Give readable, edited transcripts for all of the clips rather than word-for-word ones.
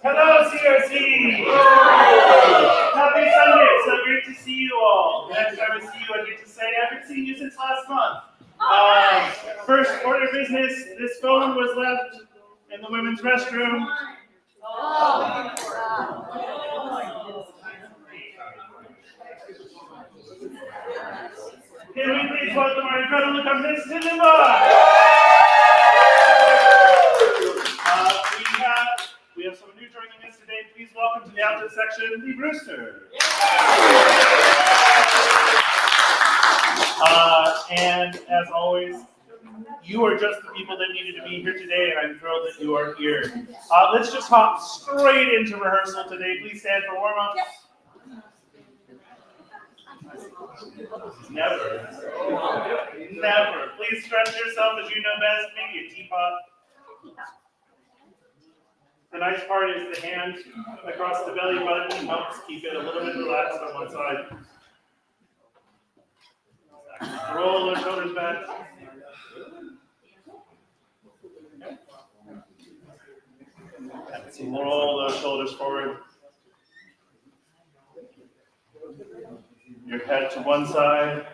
Hello, CRC! Happy Sunday! It's so great to see you all. The next time I see you, I get to say I haven't seen you since last month. First order of business, this phone was left in the women's restroom. Can we please welcome our incredible accompanist to the bar? We have someone new joining us today. Please welcome to the outlet section, the Brewster. And as always, you are just the people that needed to be here today, and I'm thrilled that you are here. Let's just hop straight into rehearsal today. Please stand for warm-ups. Never. Please stretch yourself as you know best. Maybe a teapot. The nice part is the hand across the belly button helps keep it a little bit relaxed on one side. Roll the shoulders back. Roll those shoulders forward. Your head to one side,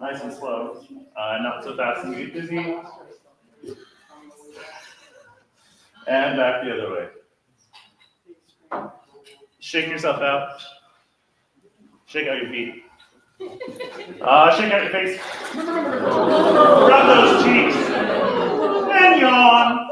nice and slow, not so fast and get dizzy. And back the other way. Shake yourself out. Shake out your feet. Shake out your face. Rub those cheeks. And yawn.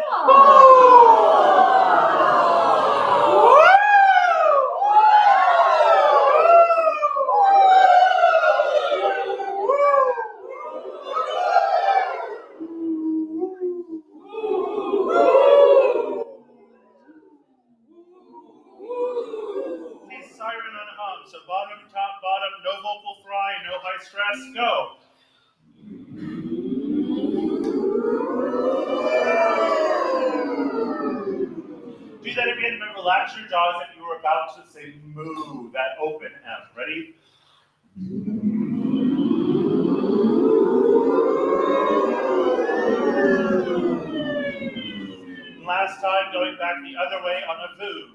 So bottom, top, bottom, no vocal fry, no high stress, go. Do that again, but relax your jaws if you were about to say moo, that open M. Ready? Last time, going back the other way on a voo.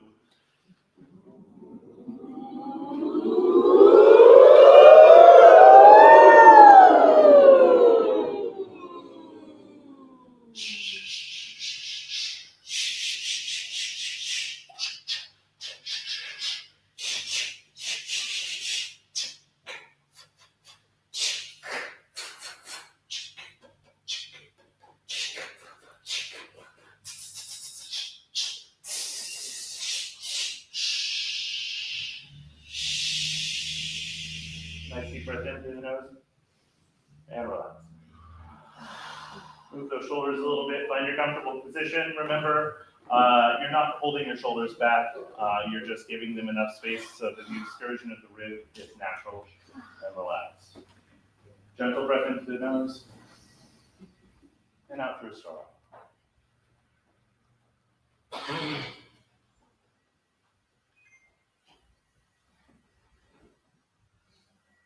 Nice deep breath in through the nose. And relax. Move those shoulders a little bit. Find your comfortable position. Remember, you're not holding your shoulders back. You're just giving them enough space so that the excursion of the rib is natural and relaxed. Gentle breath into the nose. And out through a straw.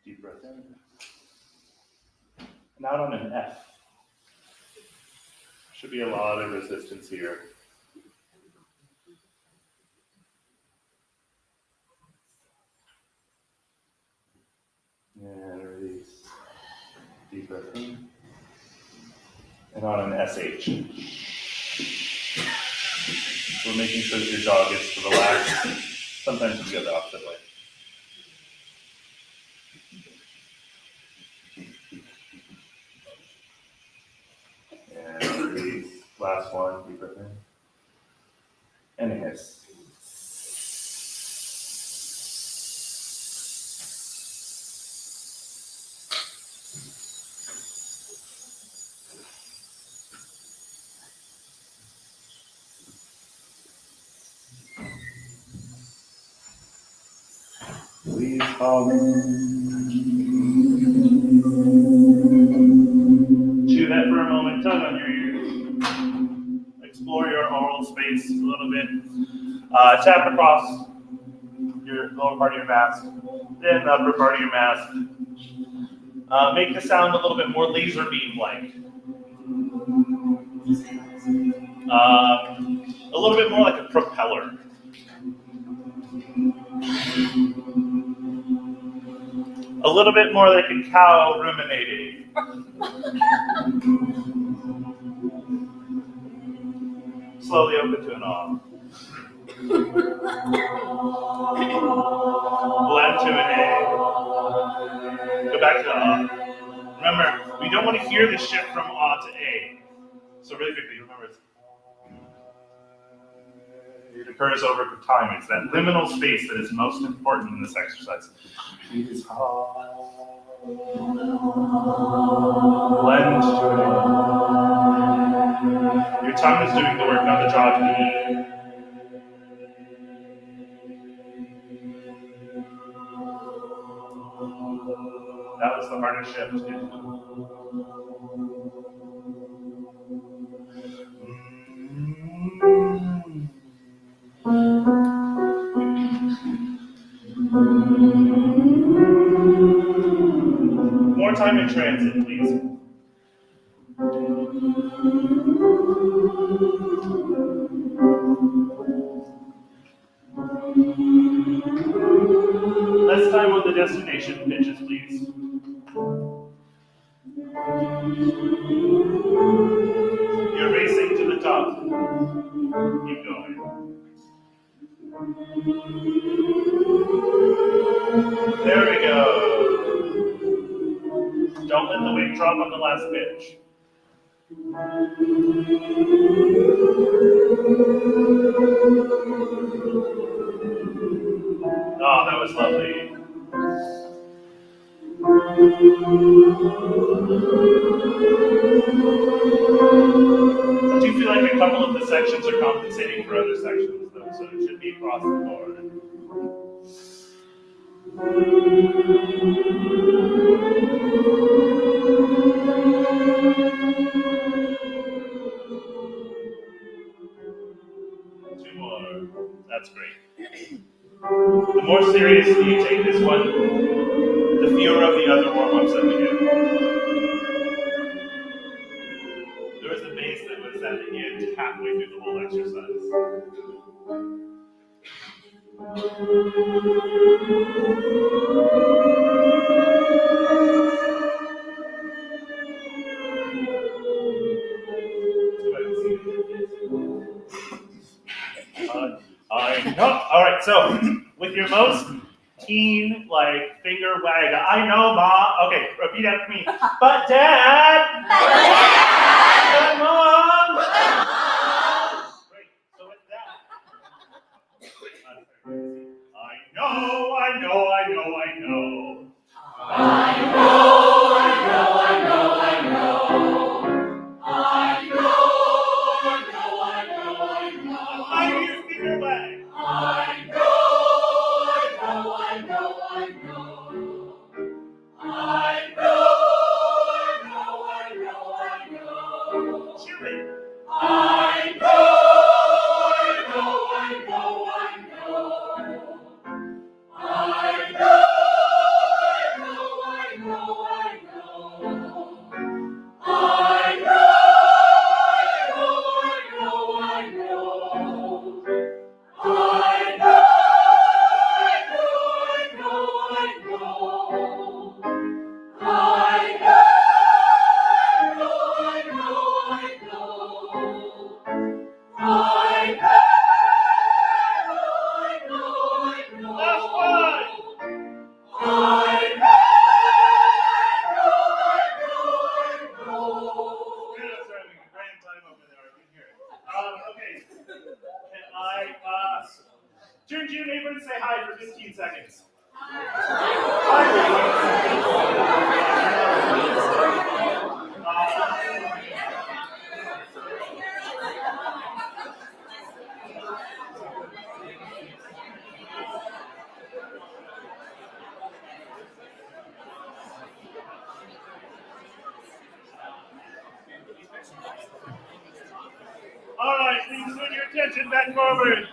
Deep breath in. And out on an F. Should be a lot of resistance here. And release. Deep breath in. And on an SH. We're making sure that your jaw gets to relax. Sometimes we go the opposite way. And release. Last one, deep breath in. And a hiss. Please follow. Chew that for a moment, tongue on your ears. Explore your oral space a little bit. Tap across your lower part of your mask, then the upper part of your mask. Make the sound a little bit more laser beam-like. A little bit more like a propeller. A little bit more like a cow ruminating. Slowly open to an awe. Blend to an A. Go back to the awe. Remember, we don't want to hear the shift from awe to A. So really quickly, remember it occurs over time. It's that liminal space that is most important in this exercise. Blend to an A. Your tongue is doing the work, not the jaw to E. That was the hardest shift. More time in transit, please. Less time on the destination pitches, please. You're racing to the top. Keep going. There we go. Don't let the weight drop on the last pitch. Oh, that was lovely. I do feel like a couple of the sections are compensating for other sections, though, so it should be across the board. Two more. That's great. The more seriously you take this one, the fewer of the other warm-ups that we do. There was a bass that was at the end halfway through the whole exercise. I know. All right, so with your most teen, like, finger wag, I know, Ma. Okay, repeat after me. But Dad! But Mom! Great, so with that. I know. I know. Turn to your neighbor and say hi for 15 seconds. All right, please turn your attention back forward.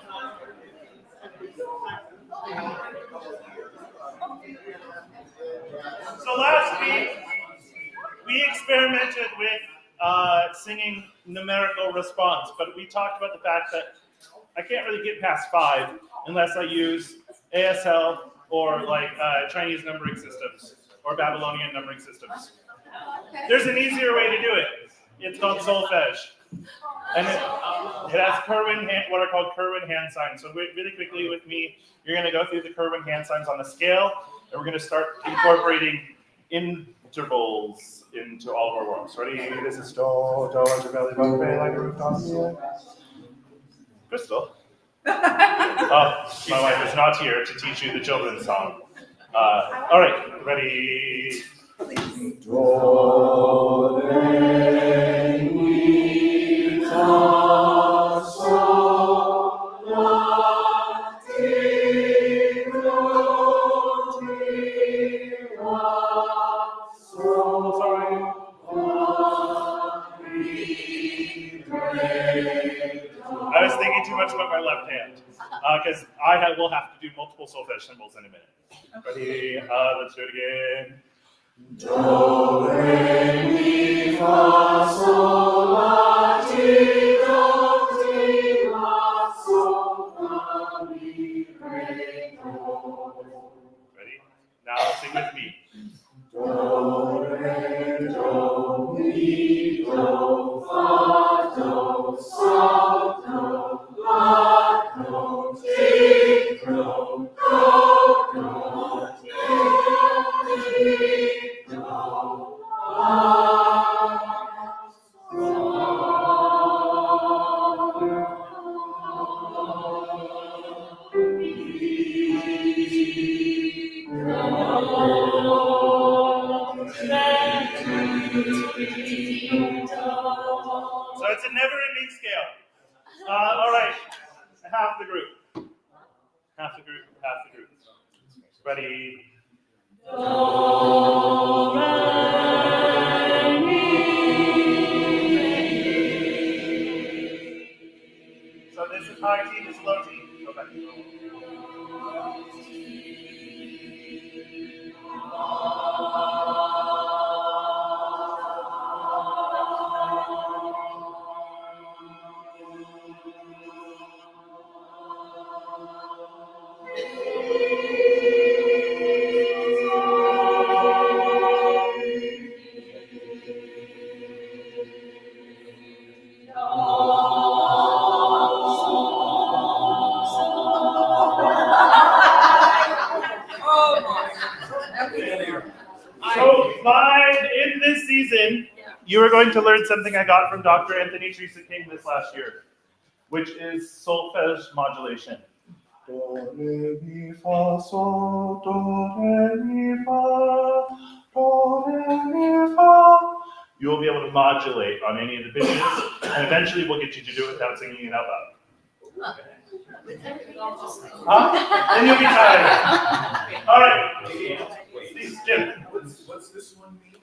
So last week, we experimented with singing numerical response, but we talked about the fact that I can't really get past 5 unless I use ASL or like Chinese numbering systems or Babylonian numbering systems. There's an easier way to do it. It's called solfege. And it has what are called Kerwin hand signs. So really quickly with me, you're going to go through the Kerwin hand signs on the scale, and we're going to start incorporating intervals into all of our works. Ready? This is do, belly button, like a rooftop. Crystal. Oh, my wife is not here to teach you the children's song. All right, ready? Do, re, mi, fa, sol, la, ti, do, ti, la, sol, sorry. La, mi, re, do. I was thinking too much about my left hand, because will have to do multiple solfege symbols in a minute. Ready? Let's do it again. Do, re, mi, fa, sol, la, ti, do, ti, la, sol, la, mi, re, do. Ready? Now sing with me. Do, re, do, mi, do, fa, do, sol, do, la, do, ti, do, do, do, ti, do, la, So it's a never-ending scale. All right, half the group. Half the group, half the group. Ready? Do, re, mi. So this is high T, this is low T. Go back. So, in this season, you are going to learn something I got from Dr. Anthony Teresa King this last year, which is solfege modulation. Do, re, mi, fa, sol, do, re, mi, fa, do, re, mi, fa. You will be able to modulate on any of the pitches, and eventually we'll get you to do it without singing it out loud. Huh? Then you'll be tired. All right. Jim. What's this one mean?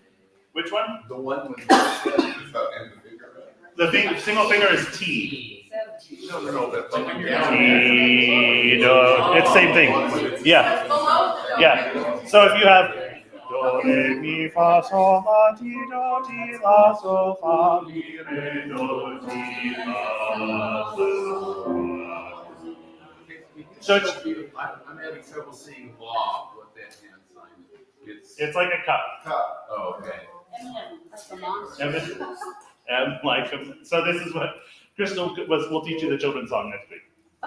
Which one? The one with the finger. The single finger is T. No, that's like T, do. It's the same thing. Yeah. Yeah. So if you have do, re, mi, fa, sol, la, ti, do, ti, la, sol, fa, mi, re, do, ti, la, sol. So I'm having trouble seeing law. What that hand sign is. It's like a cup. Oh, okay. So this is what Crystal will teach you the children's song next week.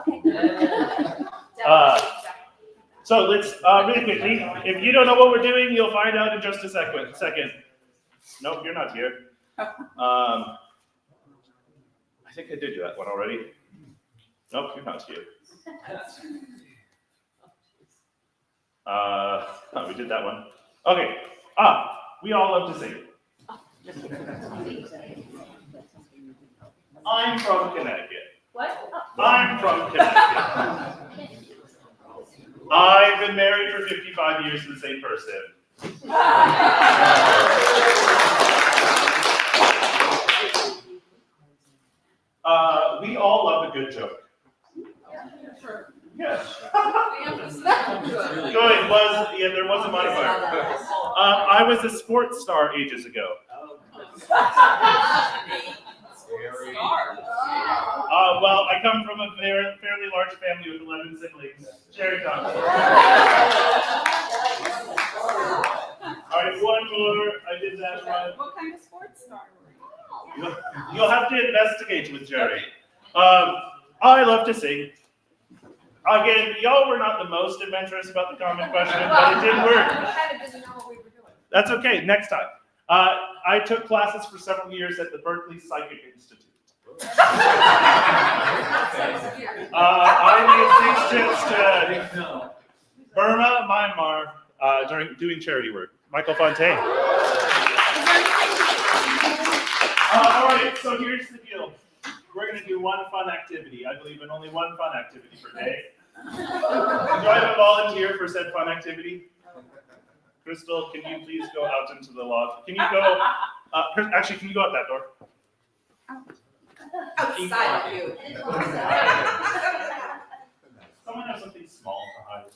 Okay. So let's really quickly. If you don't know what we're doing, you'll find out in just a second. Nope, you're not here. I think I did that one already. Nope, you're not here. We did that one. Okay. We all love to sing. I'm from Connecticut. What? I'm from Connecticut. I've been married for 55 years to the same person. We all love a good joke. Yes. Good. There was a modifier. I was a sports star ages ago. Well, I come from a fairly large family with 11 siblings. Jerry Thompson. All right, one more. I did that one. What kind of sports star were you? You'll have to investigate with Jerry. I love to sing. Again, y'all were not the most adventurous about the common question, but it did work. We kind of didn't know what we were doing. That's okay, next time. I took classes for several years at the Berkeley Psychic Institute. I made 6 trips to Burma, Myanmar, during doing charity work. Michael Fontaine. All right, so here's the deal. We're going to do one fun activity. I believe in only one fun activity per day. Do I have a volunteer for said fun activity? Crystal, can you please go out into the lobby? Can you go, actually, can you go out that door? Outside of you. Someone have something small to hide.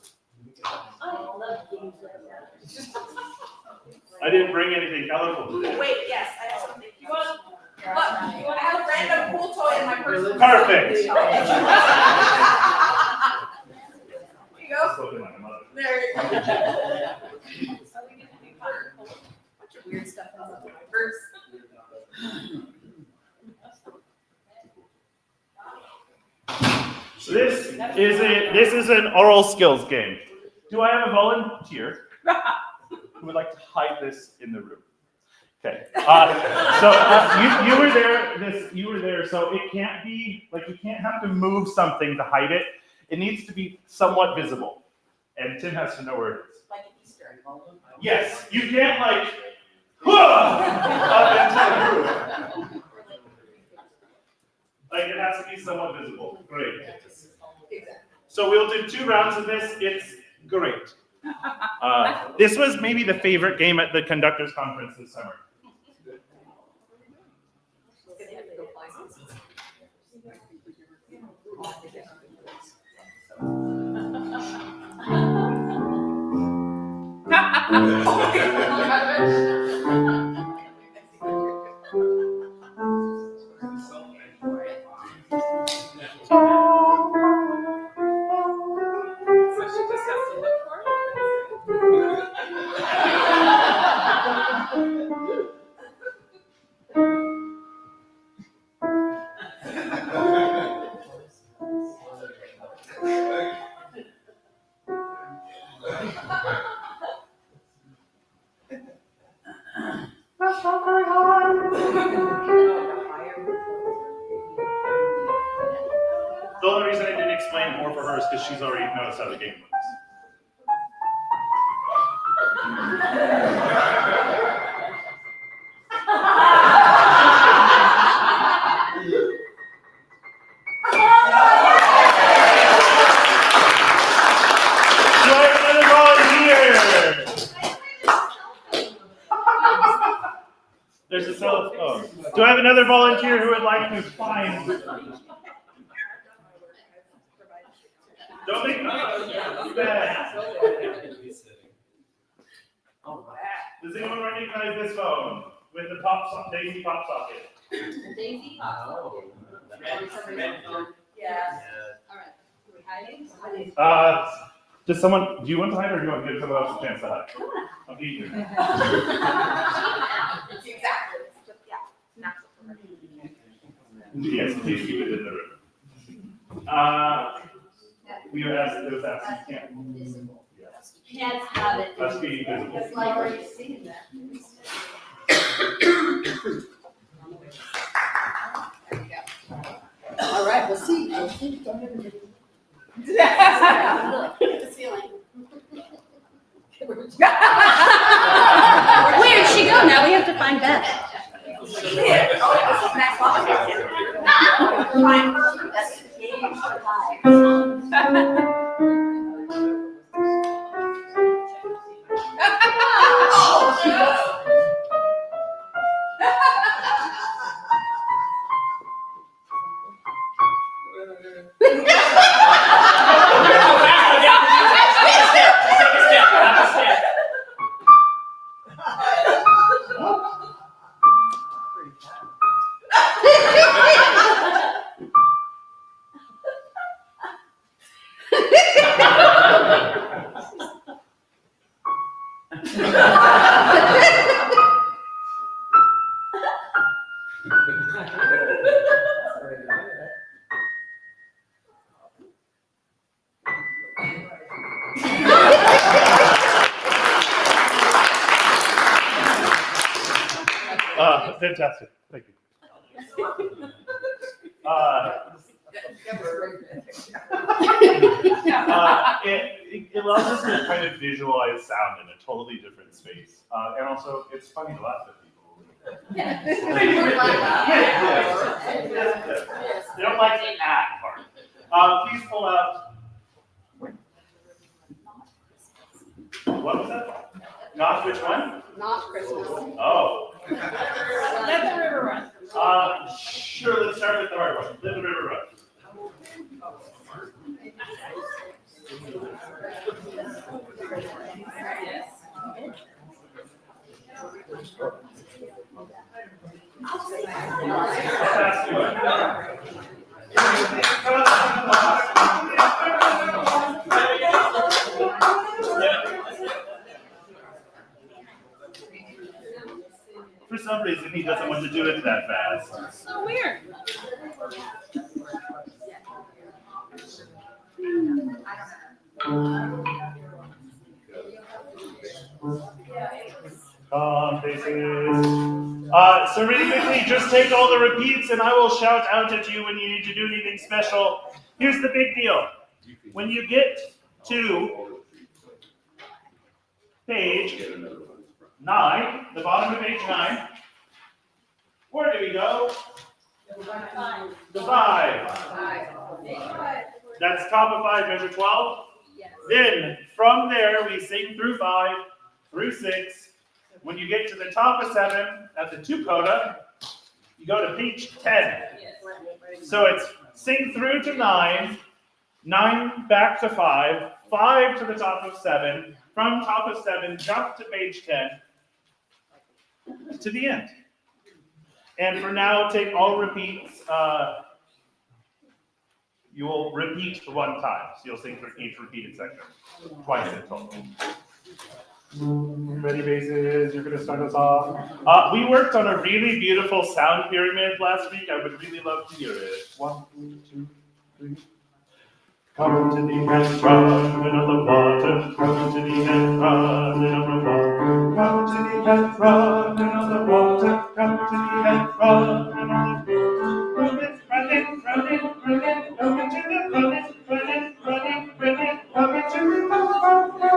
I didn't bring anything colorful today. Wait, yes, I have something. You want? Look, I have a random cool toy in my purse. Perfect. Here you go. Spoken like a mother. There you go. Bunch of weird stuff in my purse. This is an oral skills game. Do I have a volunteer who would like to hide this in the room? Okay. You were there. You were there. So it can't be like you can't have to move something to hide it. It needs to be somewhat visible, and Tim has to know where it is. Like an Easter egg. Yes, you can't like up into the roof. Like it has to be somewhat visible. Great. So we'll do 2 rounds of this. It's great. This was maybe the favorite game at the conductors conference this summer. The only reason I didn't explain more for her is because she's already noticed how the game works. Do I have another volunteer? There's a cell phone. Do I have another volunteer who would like to find? Don't make bad. Does anyone recognize this phone with the Daisy pop socket? Daisy? Yes. All right. Are we hiding? Does someone, do you want to hide or do you want to give someone else a chance to hide? Okay, you do. Exactly. Yeah. Natural for her. Yes, please keep it in the room. We were asked, it was asked, you can't. Can't have it. Must be visible. It's like already seen that. There you go. All right, we'll see. We'll see. Look, the ceiling. Where did she go? Now we have to find Beth. Yeah. Oh, yeah, this is next one. Find her. That's the game. Fantastic. Thank you. It allows us to kind of visualize sound in a totally different space. And also, it's funny to laugh at people. Yeah. They don't like the act part. Please pull out. What was that? Not which one? Not Christmas. Oh. Let the river run. Sure, let's start with the hard one. Let the river run. For some reason, he doesn't want to do it that fast. So weird. Faces. So really quickly, just take all the repeats and I will shout out at you when you need to do anything special. Here's the big deal. When you get to page 9, the bottom of page 9, where do we go? The 5. That's top of 5, measure 12. Then from there, we sing through 5, through 6. When you get to the top of 7 at the 2 coda, you go to page 10. So it's sing through to 9, 9 back to 5, 5 to the top of 7, from top of 7, jump to page 10, to the end. And for now, take all repeats. You will repeat 1 time. So you'll sing through each repeated section, twice in total. Ready, basses, you're gonna start us off. We worked on a really beautiful sound pyramid last week. I would really love to hear it. 1, 2, 3. Come to the end, run in on the water. Come to the end, run in on the water. Come to the end, run in on the water. Come to the end, run in on the water. Run it, run it, run it, run it. Come to the run it, run it, run it, run it. Come to the run on the water.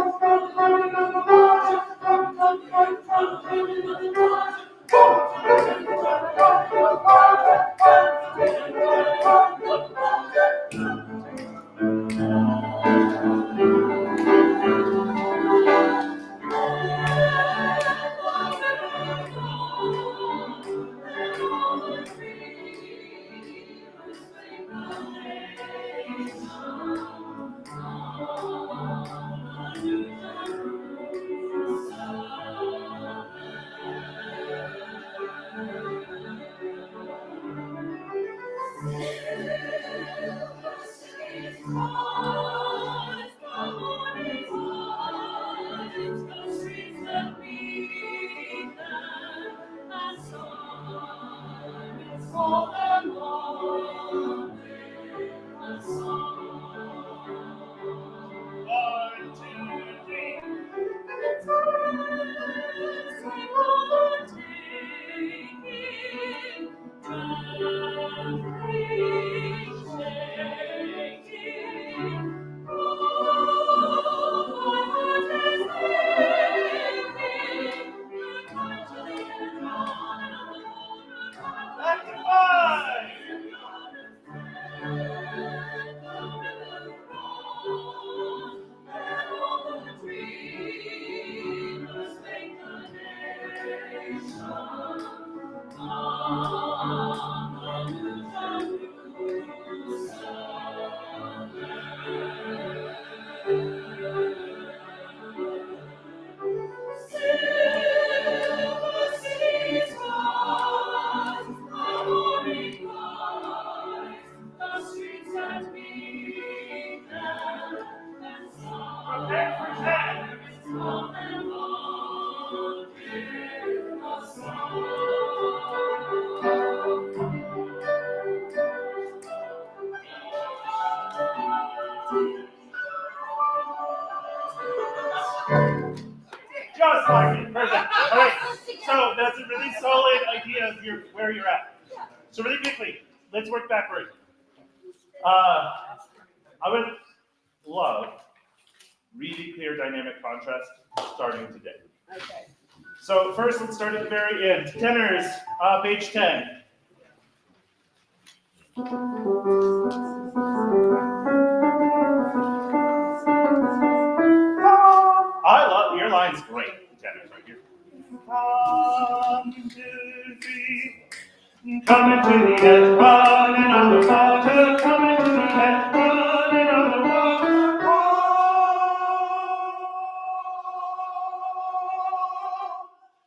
Just like it. Perfect. All right. So that's it for really solid idea of where you're at. So really quickly, let's work backward. I would love really clear dynamic contrast starting today. Okay. So first, let's start at the very end. Tenors, page 10. I love your line's great. Tenors right here. 1, 2, 3. Coming to the edge, running on the water. Coming to the edge, running on the water.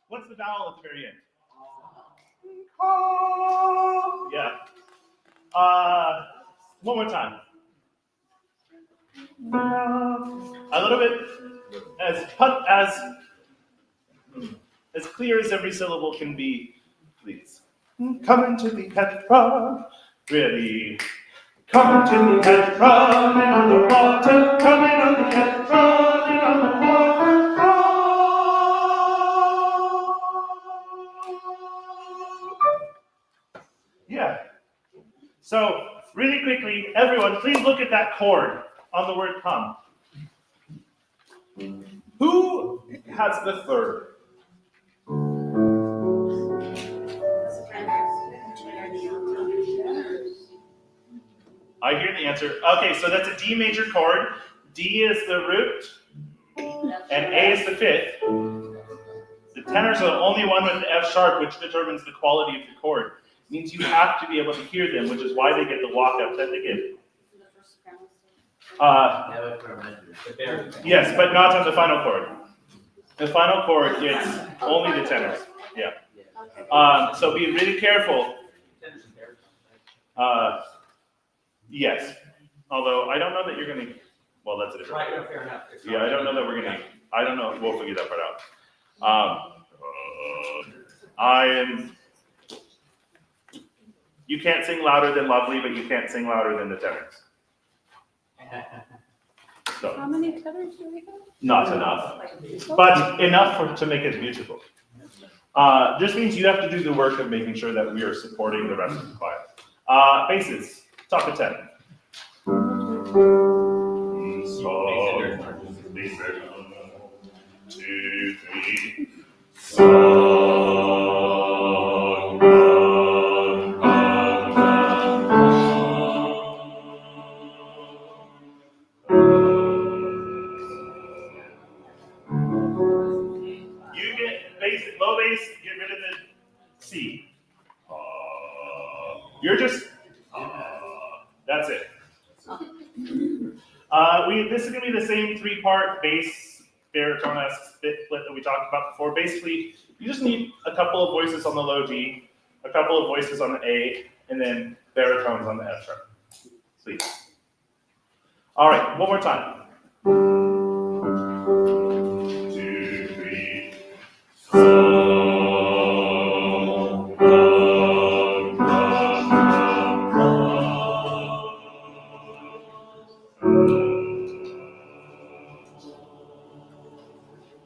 What's the vowel at the very end? Yeah. One more time. A little bit as clear as every syllable can be, please. Coming to the head, run, really. Coming to the head, running on the water. Coming on the head, running on the water. Yeah. So, really quickly, everyone, please look at that chord on the word come. Who has the third? I hear the answer. Okay, so that's a D major chord. D is the root, and A is the fifth. The tenors are the only one with the F sharp, which determines the quality of the chord. It means you have to be able to hear them, which is why they get the walk-up that they get. Yes, but not on the final chord. The final chord, it's only the tenors. Yeah. So be really careful. Yes. Although I don't know that you're going to. Well, that's a different. Right, no, fair enough. Yeah, I don't know that we're going to. I don't know. We'll figure that part out. I am. You can't sing louder than lovely, but you can't sing louder than the tenors. So. How many tenors do we have? Not enough, but enough to make it beautiful. This means you have to do the work of making sure that we are supporting the rest of the choir. Basses, top of 10. So, 2, 3. You get basic, low bass, get rid of the C. You're just, that's it. This is going to be the same 3-part bass, baritone-esque split that we talked about before. Basically, you just need a couple of voices on the low G, a couple of voices on the A, and then baritones on the F sharp. Please. All right, one more time. 2, 3.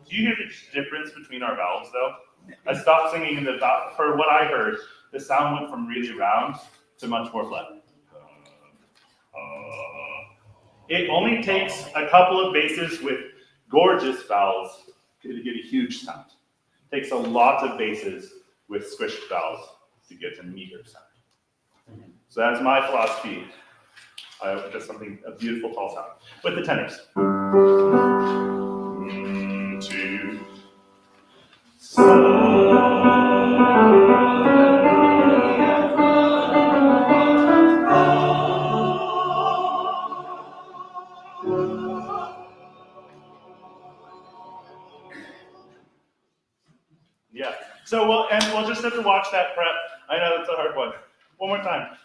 Do you hear the difference between our vowels, though? I stopped singing in the vowel. For what I heard, the sound went from really round to much more flat. It only takes a couple of basses with gorgeous vowels to get a huge sound. It takes a lot of basses with squished vowels to get a meager sound. So that's my philosophy. I hope that's a beautiful tall sound. With the tenors. 2. Yeah. So we'll just have to watch that prep. I know it's a hard one. One more time.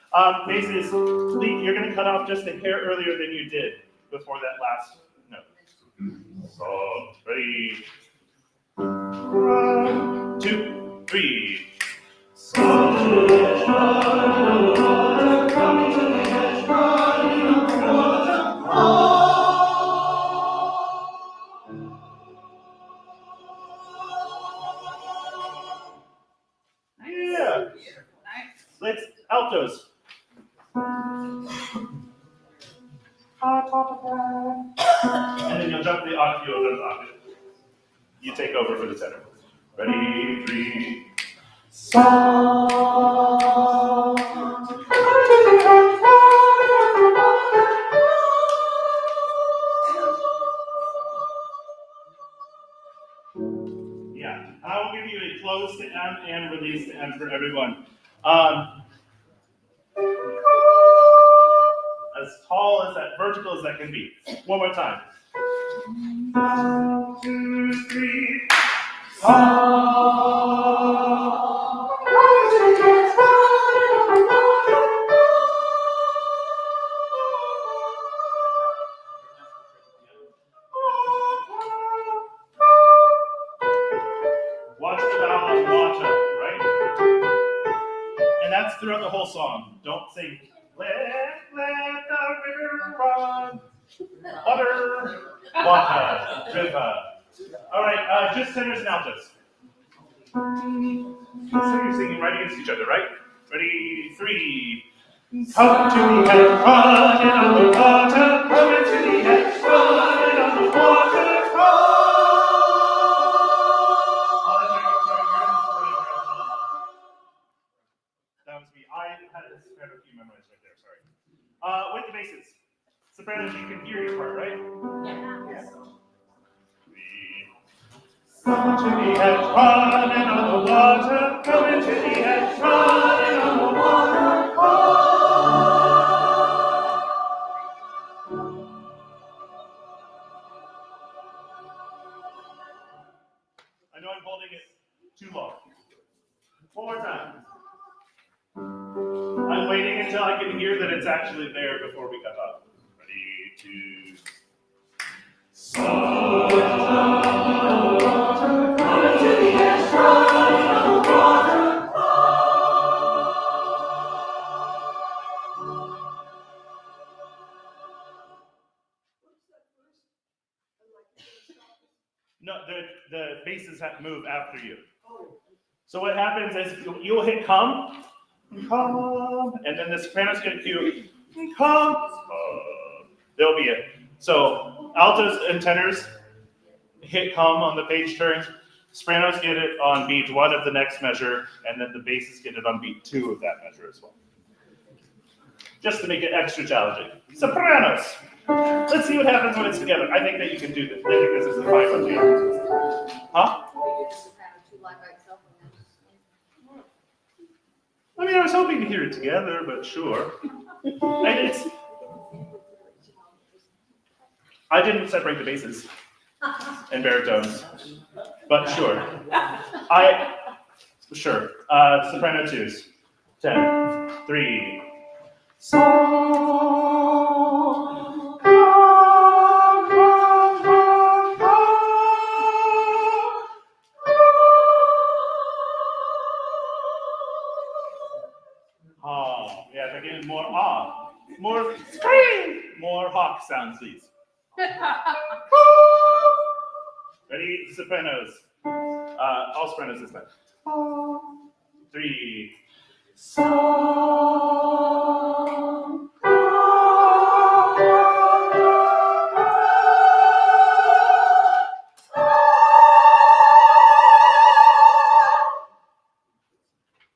Basses, you're going to cut off just a hair earlier than you did before that last note. So 3. 1, 2, 3. And then you'll jump the octave, you'll jump the octave. You take over for the tenor. Ready, 3. Yeah, I will give you a close to end and release to end for everyone. As tall as that, vertical as that can be. One more time. 1, 2, 3. Watch the vowel on water, right? And that's throughout the whole song. Don't sing, let the river run. Water, river. All right, just tenors and altos. So you're singing right against each other, right? Ready, 3. Come to the head, running on the water. Come to the head, running on the water. That was me. I had a soprano key memorized right there, sorry. With the basses. Sopranos, you can hear your part, right? Yes. Come to the head, running on the water. Come to the head, running on the water. I know I'm holding it too long. One more time. I'm waiting until I can hear that it's actually there before we cut up. Ready, 2. No, the basses have to move after you. So what happens is you'll hit come, and then the soprano's going to cue come. There'll be a so altos and tenors hit come on the page turns. Sopranos get it on beat 1 of the next measure, and then the basses get it on beat 2 of that measure as well. Just to make it extra challenging. Sopranos. Let's see what happens when it's together. I think that you can do this. I think this is the fine one too. Huh? I mean, I was hoping to hear it together, but sure. I didn't separate the basses and baritones, but sure. Sure. Soprano 2s. 10, 3. Yeah, if I get more more scream, more hawk sounds, please. Ready, sopranos. All sopranos this time. 3.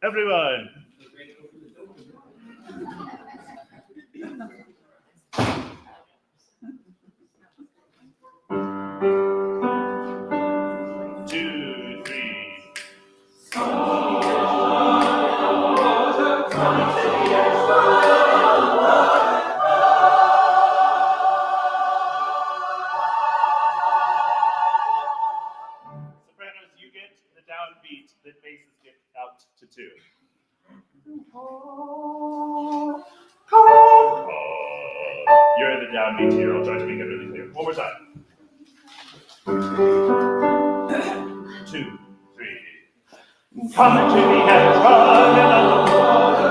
Everyone. Downbeat that basses get out to 2. You're the downbeat here. I'll try to make it really clear. One more time. 2, 3. Come to the head, running on the water.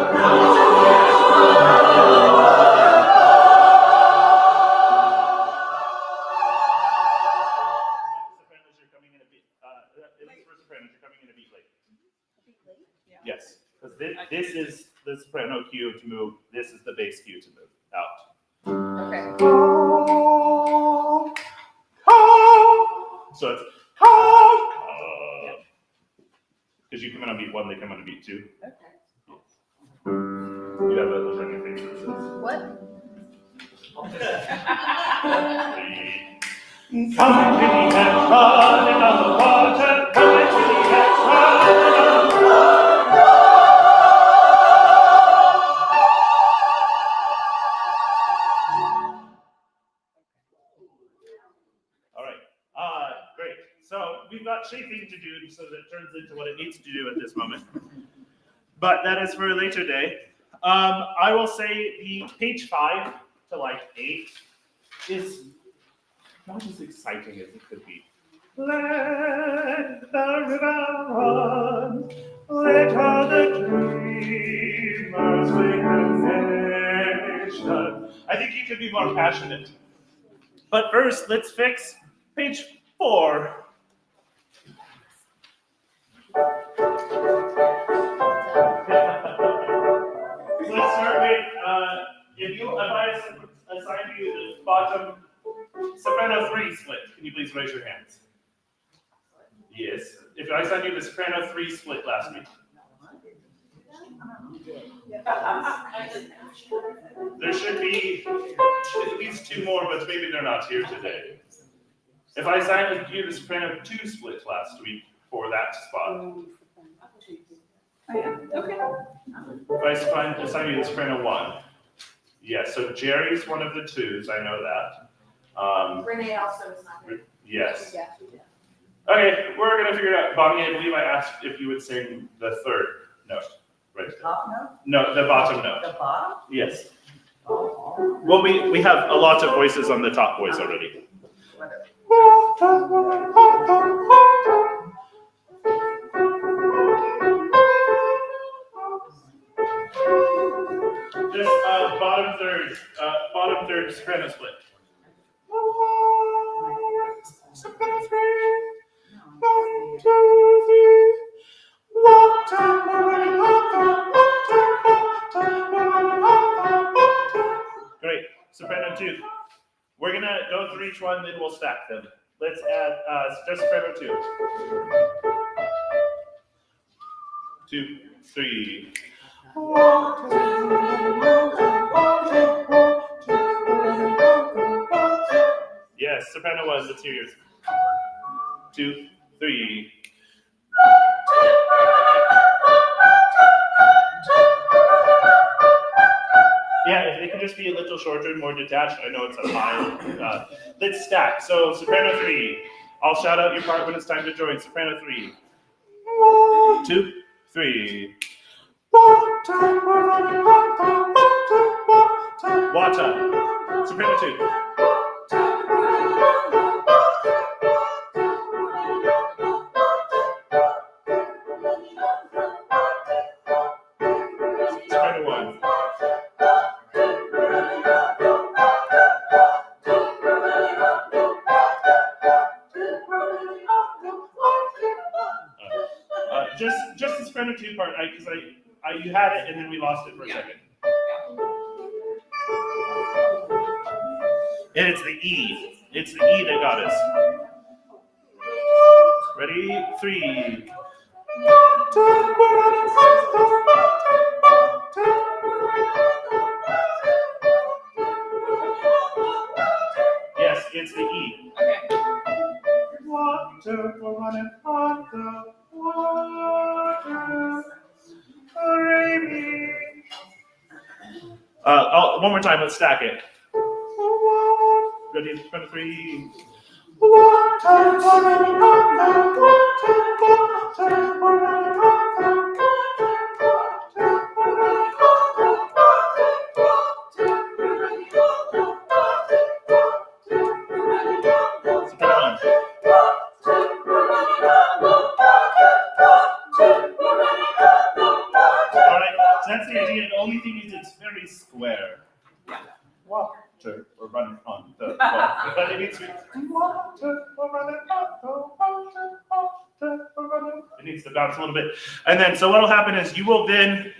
Yes, because this is the soprano cue to move. This is the bass cue to move out. Okay. need to. Okay. You have a look on your face that says. What? Come and kitty cats running on the water. Come and kitty cats running on the water. All right. Great. So we've got shaping to do so that it turns into what it needs to do at this moment. But that is for a later day. I will say the page 5 to like 8 is not as exciting as it could be. Let the river run, let all the dreamers wake the nation. I think you could be more passionate. But first, let's fix page 4. Let's start with, if I assign you the bottom soprano 3 split, can you please raise your hands? Yes. If I assign you the soprano 3 split last week. There should be at least 2 more, but maybe they're not here today. If I assigned you the soprano 2 split last week for that spot. Okay. If I assign you the soprano 1. Yes, so Jerry's one of the 2s, I know that. Renee also is not here. Yes. Yeah, she did. Okay, we're gonna figure it out. Bonnie, I believe I asked if you would sing the 3rd note. Right. Top note? No, the bottom note. The bottom? Yes. Oh, Well, we have a lot of voices on the top voice already. whatever. Just bottom third soprano split. Soprano 3, 1, 2, 3. Great. Soprano 2. We're gonna go through each one, then we'll stack them. Let's add just soprano 2. 2, 3. Yes, soprano 1, let's hear yours. 2, 3. Yeah, if they could just be a little shorter and more detached. I know it's a high. Let's stack. So soprano 3. I'll shout out your part when it's time to join. Soprano 3. 2, 3. Water. Soprano 2. Soprano 1. Just the soprano 2 part, because you had it and then we lost it for a second. And it's the E. It's the E that got us. Ready? 3. Yes, it's the E. Okay. Water, running on the water, raining. One more time, let's stack it. Ready? 3. That's the idea. The only thing is it's very square. Water, we're running on the water. But it needs to be water, we're running on the water, water, we're running. It needs to bounce a little bit. And then, so what will happen is you will then,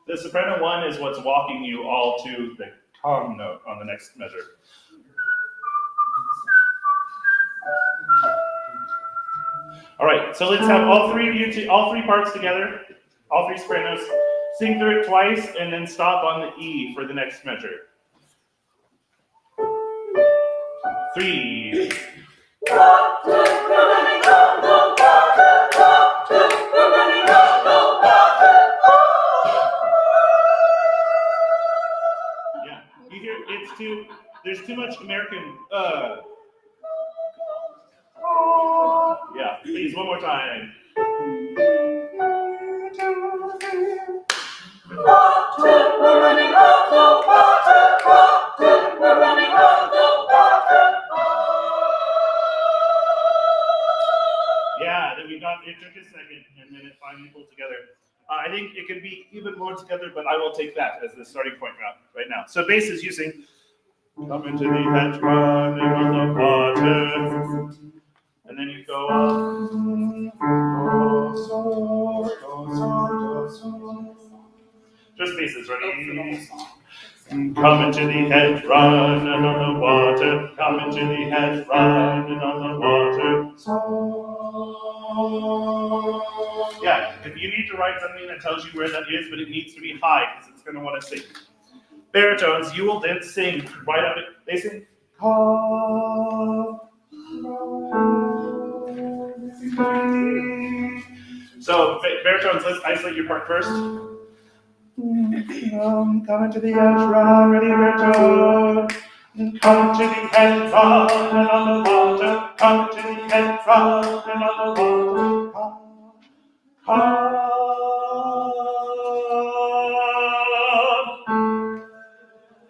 the soprano 1 is what's walking you all to the calm note on the next measure. All right, so let's have all three of you, all three parts together, all three sopranos, sing through it twice, and then stop on the E for the next measure. 3. Yeah, you hear there's too much American, Yeah, please, one more time. Yeah, then we got, it took a second, and then it finally pulled together. I think it could be even more together, but I will take that as the starting point right now. So bass is using, come into the hedge running on the water, and then you go up. Just basses, ready? Come into the hedge running on the water, come into the hedge running on the water. Yeah, if you need to write something that tells you where that is, but it needs to be high because it's going to want to sing. Baritones, you will then sing right up it. They sing. So baritones, let's isolate your part first. Come into the edge, run, ready, baritone. Come to the edge, run, and on the water. Come to the edge, run, and on the water. Come.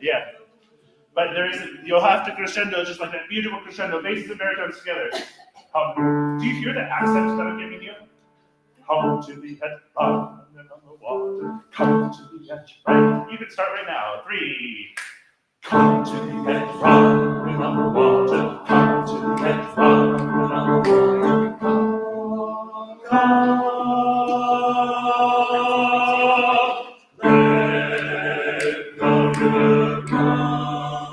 Yeah. But you'll have to crescendo just like that beautiful crescendo, basses and baritones together. Do you hear the accents that I'm giving you? Come to the edge, run, and on the water. Come to the edge, right? You can start right now. 3. Come to the edge, run, and on the water. Come to the edge, run, and on the water. Come.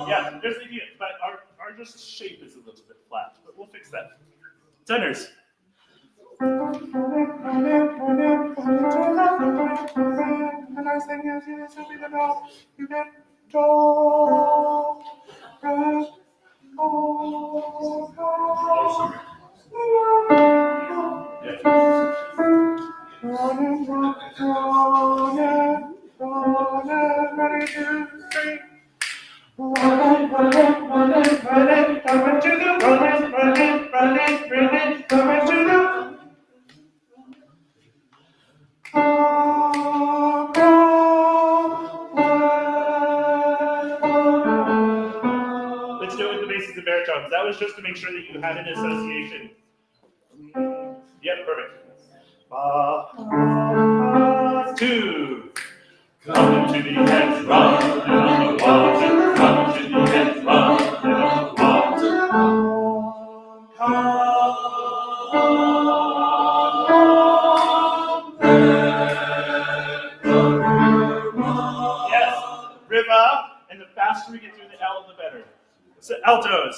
Yeah, there's the idea, but our just shape is a little bit flat, but we'll fix that. Tenors. Let's do it with the basses and baritones. That was just to make sure that you had an association. Yep, perfect. 2. Come to the edge, run, and on the water. Come to the edge, run, and on the water. Yes, river, and the faster we get through the L, the better. So altos.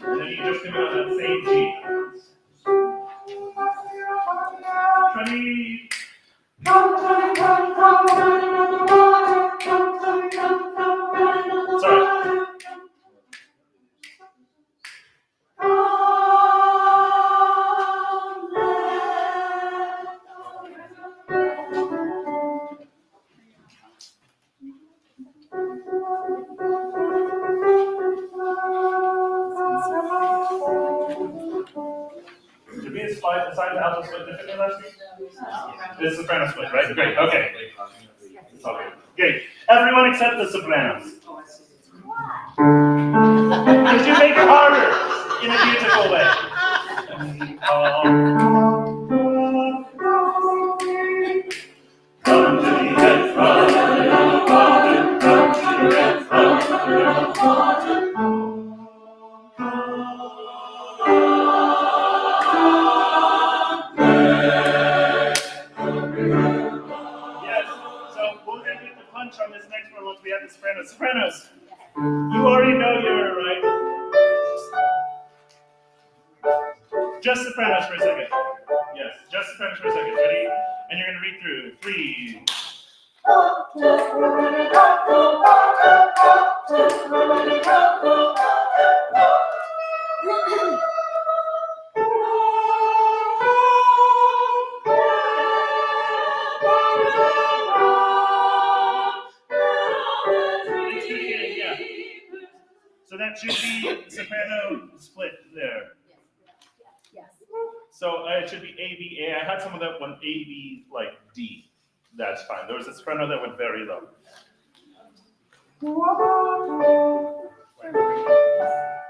And then you just come out that same G. 20. Sorry. Did we assign the alto split differently last week? This is soprano split, right? Great, okay. It's all good. Great. Everyone except the sopranos. Because you make it harder in a beautiful way. Come to the edge, run, and on the water. Come to the edge, run, and on the water. Yes, so we're going to get the punch on this next one once we have the sopranos. Sopranos, you already know you're right. just sopranos for a second. Yes, just sopranos for a second. Ready? And you're gonna read through 3. It's beginning, yeah. So that should be soprano split there. Yes. So it should be A, B, A. I had someone that went A, B, like D. That's fine. There was a soprano that went very low.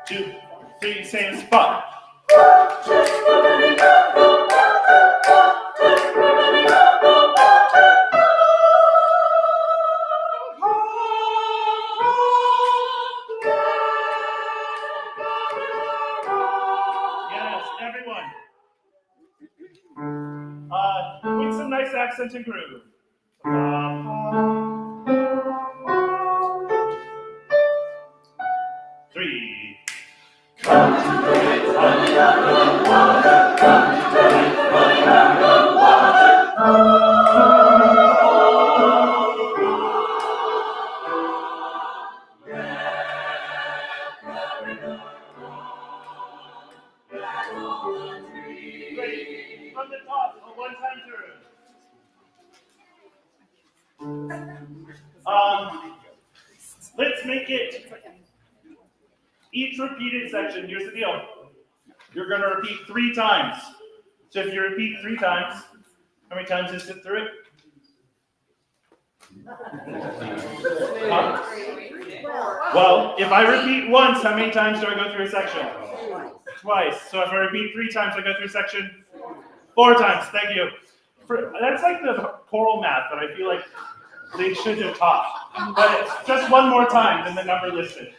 2, 3, same spot. Yes, everyone. With some nice accent and groove. 3. Great. From the top, a one-time through. Let's make it each repeated section. Here's the deal. You're going to repeat 3 times. So if you repeat 3 times, how many times is it through? Huh? Well, if I repeat once, how many times do I go through a section? Twice. So if I repeat 3 times, I go through a section 4 times. Thank you. That's like the choral math that I feel like they should have taught. But it's just one more time than the number listed.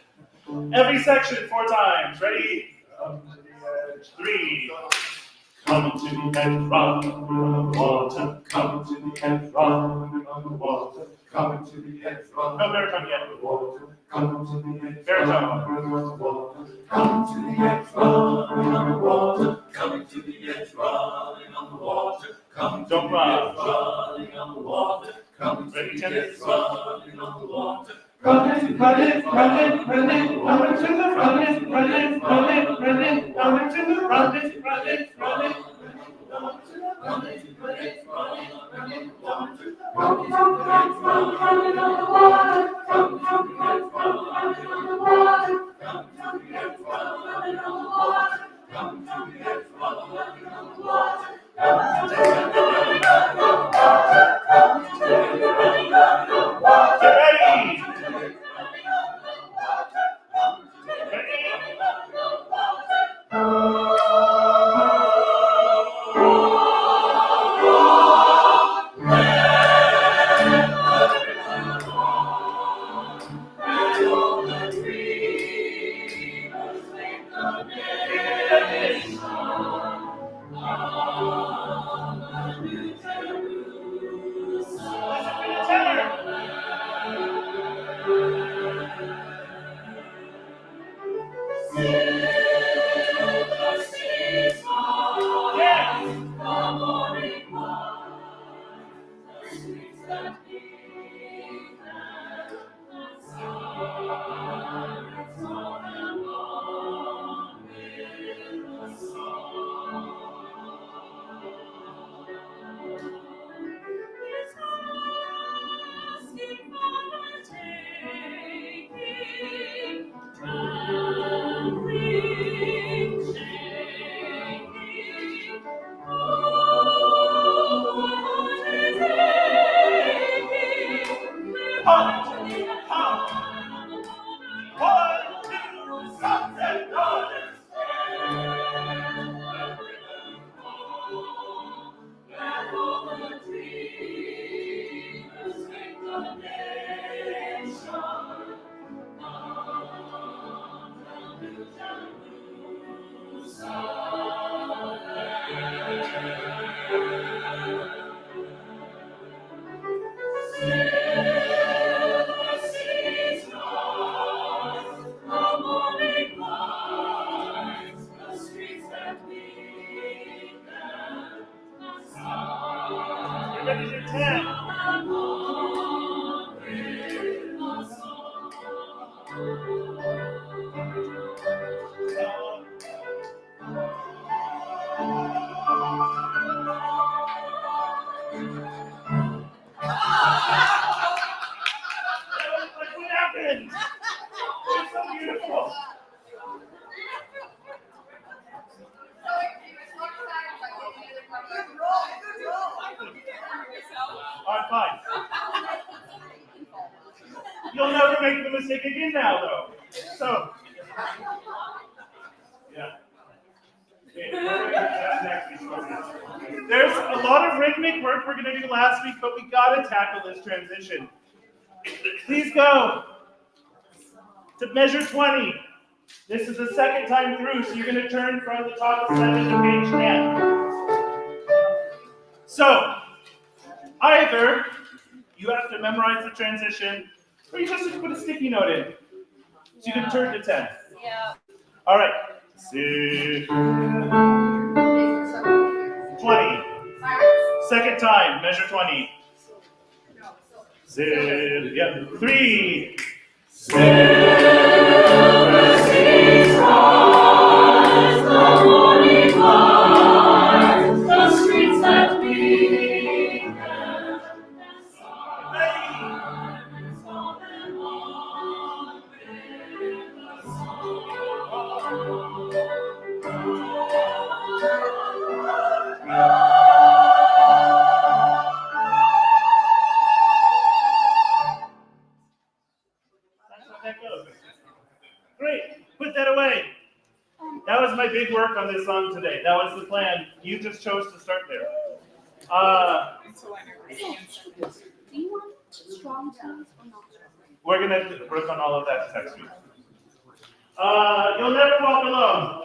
Every section 4 times. Ready? 3. Come to the edge, run on the water. Come to the edge, run on the water. Come to the edge, run. No baritone yet. Come to the edge, baritone. Come to the edge, running on the water. Come to the edge, running on the water. Come to the edge, running on the water. Come to the edge, running on the water. Running, running, running, running, running to the running, running, running, running, running to the running, running, running. Get ready! to 10. What happened? It's so beautiful. All right, fine. You'll never make the mistake again now, though. So, yeah. Okay, there's a lot of rhythmic work we're going to do last week, but we got to tackle this transition. Please go to measure 20. This is the second time through, so you're going to turn from the top of 7 to page 10. So, either you have to memorize the transition, or you just have to put a sticky note in. So you can turn to 10. Yeah. All right. 20. Second time, measure 20. Yeah. 3. Great, put that away. That was my big work on this song today. That was the plan. You just chose to start there. Do you want strong tones or not? We're gonna work on all of that next week. You'll never walk alone.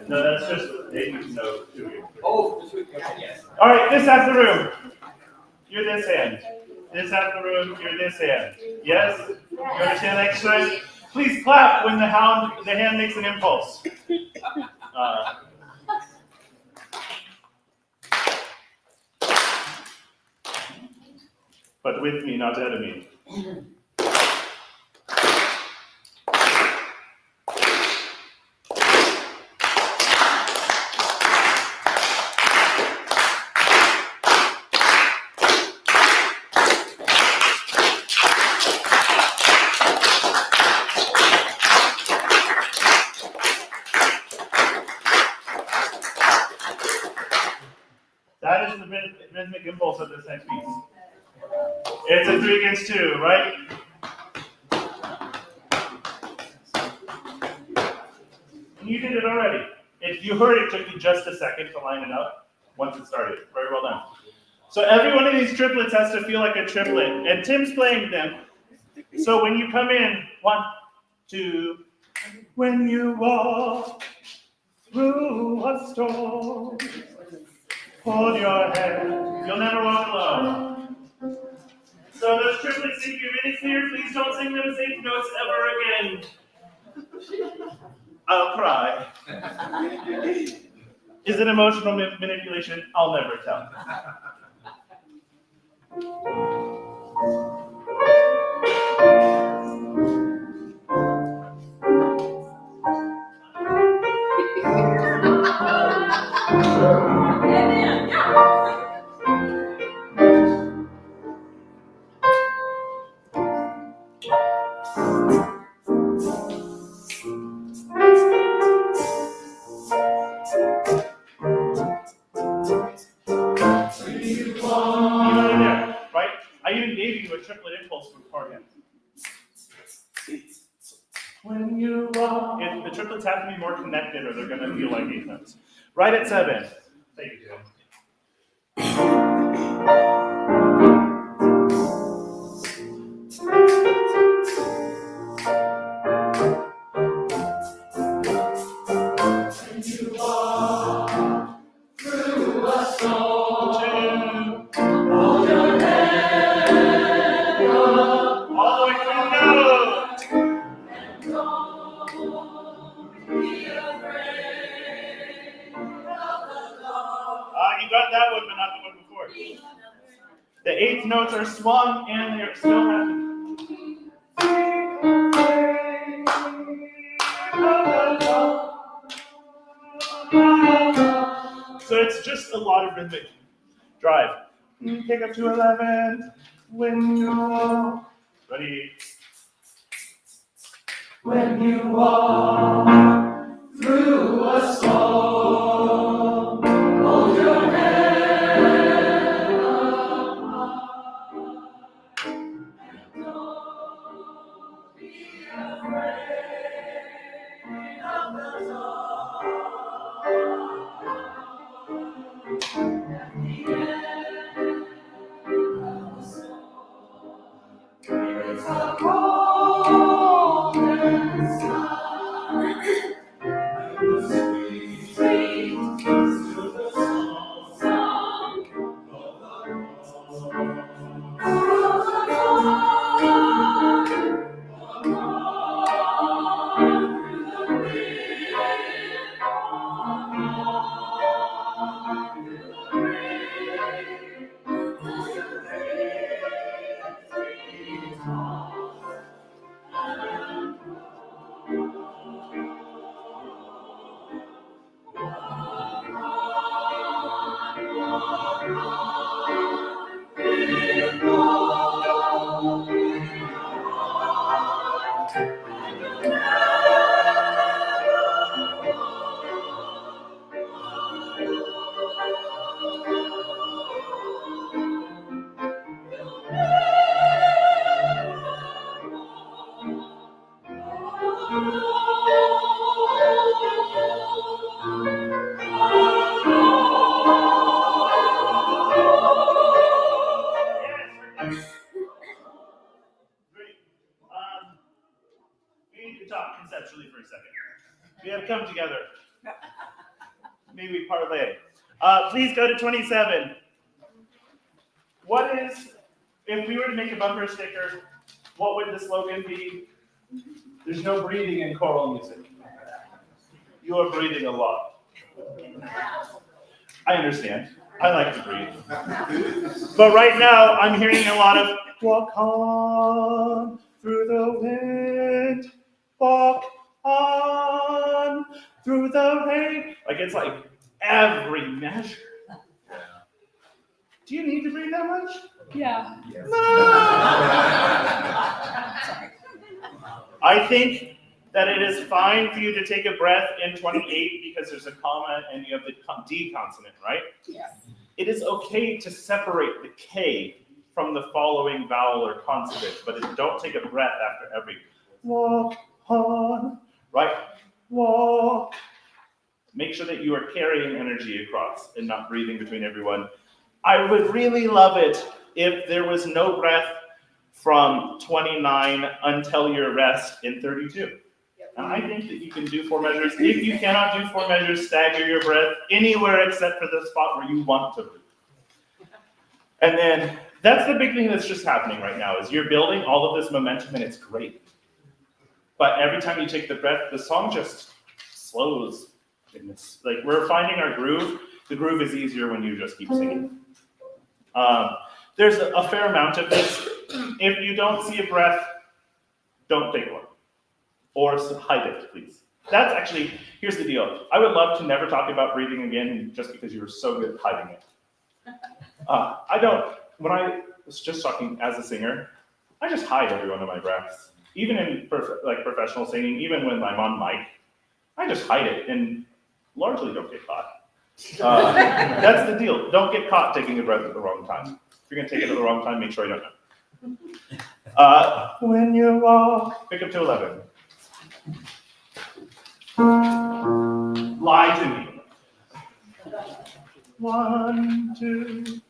No, that's just David's note to you. Oh, yes. All right, this half the room. You're this hand. This half the room. You're this hand. Yes? You understand the exercise? Please clap when the hand makes an impulse. But with me, not ahead of me. That is the rhythmic impulse of this next piece. It's a 3 against 2, right? And you did it already. If you heard it took you just a second to line it up once it started. Very well done. So every one of these triplets has to feel like a triplet. And Tim's playing them. So when you come in, 1, 2, when you walk through a storm, hold your head, you'll never walk alone. So those triplets, if you're really clear, please don't sing those 8 notes ever again. I'll cry. Is it emotional manipulation? I'll never tell. I even gave you a triplet impulse beforehand. When you walk, the triplets have to be more connected or they're going to feel like 8 notes. Right at 7. Thank you, Jim. When you walk through a storm, hold your head. The eighth notes are swung and they're still happening. So it's just a lot of rhythmic drive. Pick up to 11. When you walk. Ready? When you walk through a storm, hold your head up high, and don't be afraid of the dark. At the end of the storm, it's a golden sun, and the sweet, sweet, still the song of the dawn. Great. We need to talk conceptually for a second. We have to come together. Maybe parlay. Please go to 27. What is, if we were to make a bumper sticker, what would the slogan be? There's no breathing in choral music. You are breathing a lot. I understand. I like to breathe. But right now, I'm hearing a lot of walk on through the wind, walk on through the rain. Like it's like every measure. Do you need to breathe that much? Yeah. I think that it is fine for you to take a breath in 28 because there's a comma and you have the D consonant, right? Yes. It is okay to separate the K from the following vowel or consonant, but don't take a breath after every walk on, right? Walk. Make sure that you are carrying energy across and not breathing between everyone. I would really love it if there was no breath from 29 until your rest in 32. And I think that you can do 4 measures. If you cannot do 4 measures, stagger your breath anywhere except for the spot where you want to breathe. And then that's the big thing that's just happening right now is you're building all of this momentum and it's great. But every time you take the breath, the song just slows. And it's like we're finding our groove. The groove is easier when you just keep singing. There's a fair amount of this. If you don't see a breath, don't take one. Or hide it, please. That's actually, here's the deal. I would love to never talk about breathing again just because you were so good at hiding it. When I was just talking as a singer, I just hide every one of my breaths. Even in professional singing, even when I'm on mic, I just hide it and largely don't get caught. That's the deal. Don't get caught taking a breath at the wrong time. If you're gonna take it at the wrong time, make sure you don't know. When you walk, pick up to 11. Lie to me. 1, 2.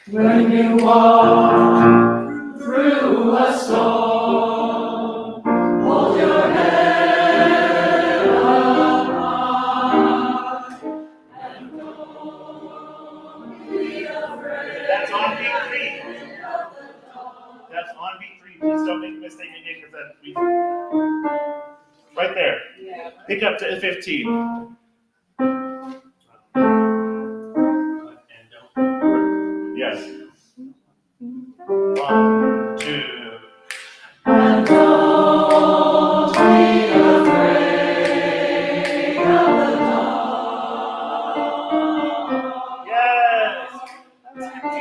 When you walk through a storm, hold your head up high, and don't be afraid. That's on beat 3. That's on beat 3. Please don't make a mistake again because that's beat 3. Right there. Yeah. Pick up to 15. Yes. 1, 2. And don't be afraid of the dark. Yes. At the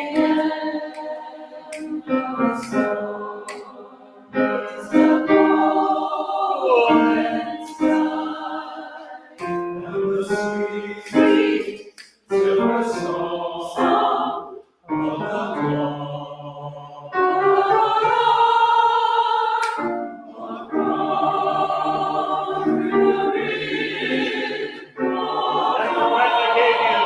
end of the storm is the golden sky and the sweet, sweet silver song of the dawn. Across the river, That's the right I gave you.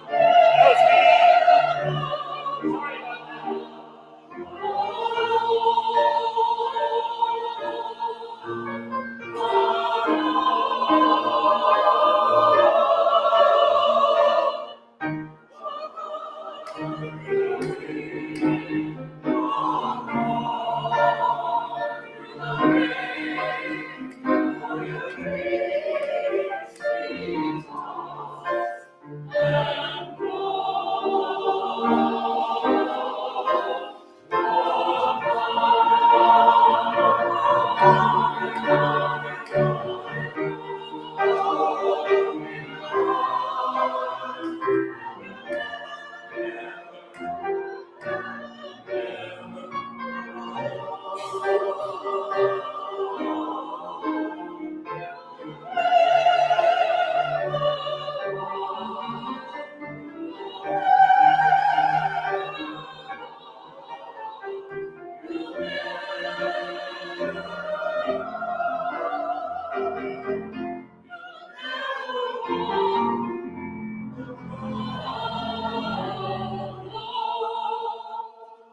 That was me. Sorry about that.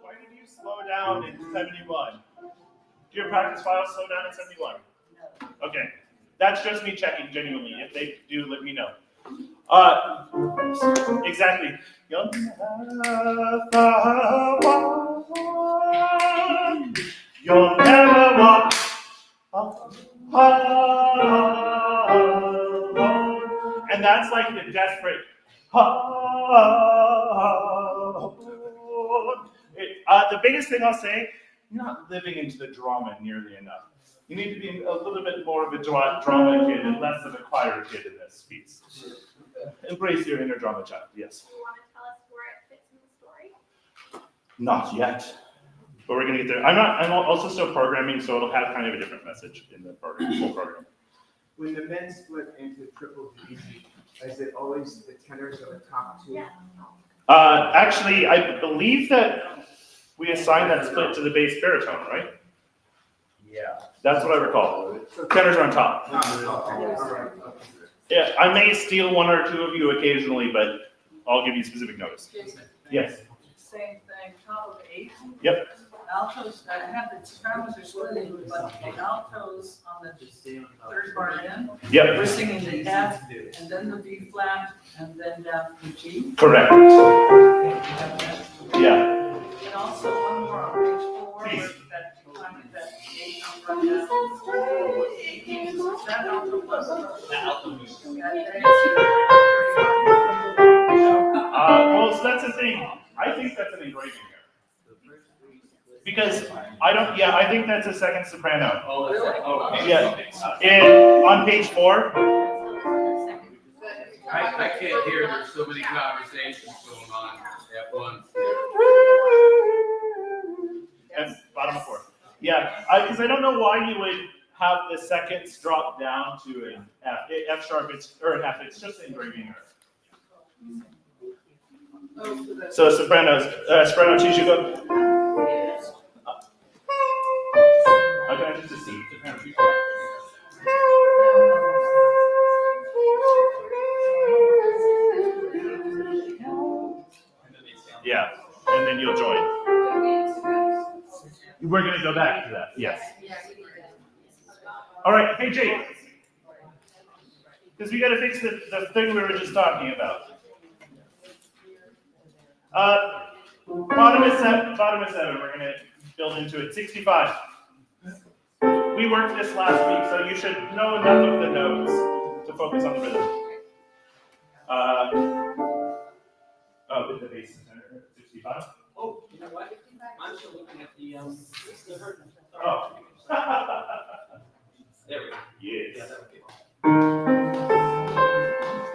Why did you slow down in 71? Do your practice files slow down in 71? Okay. That's just me checking genuinely. If they do, let me know. Exactly. You'll never walk. You'll never walk alone. And that's like the desperate. The biggest thing I'll say, you're not living into the drama nearly enough. You need to be a little bit more of a drama kid and less of a choir kid in this piece. Embrace your inner drama child, yes. Do you want to tell us where it fits in the story? Not yet, but we're gonna get there. I'm also still programming, so it'll have kind of a different message in the program, full program. When the men split into triple G, is it always the tenors are the top two? Yeah. Actually, I believe that we assigned that split to the bass baritone, right? Yeah. That's what I recall. Tenors are on top. Yeah, I may steal one or two of you occasionally, but I'll give you specific notice. Yes. Same thing, top of 8. Yep. Altos, I have the sopranos are splitting, but the altos on the third bar in, Yep. we're singing the F, and then the B flat, and then down to G. Correct. Okay, you have that. Yeah. And also one more on page 4, where Please. that time that 8 on front down. That alto plus. Well, so that's the thing. I think that's an engraving here. Because I think that's a second soprano. Oh, that's right. Oh, okay. Yeah. And on page 4, I can't hear, there's so many conversations going on at once. and bottom of 4. Yeah, because I don't know why you would have the seconds drop down to an F. F sharp, or an F, it's just an engraving error. So sopranos, soprano two should go. Okay, just a C. Yeah, and then you'll join. We're going to go back to that. Yes. All right, page 8. Because we got to fix the thing we were just talking about. Bottom is 7. We're going to build into it. 65. We worked this last week, so you should know enough of the notes to focus on the rhythm. The bass is 65. Oh, you know what? I'm still looking at the Oh. There we go. Yes. Yeah, that would be all.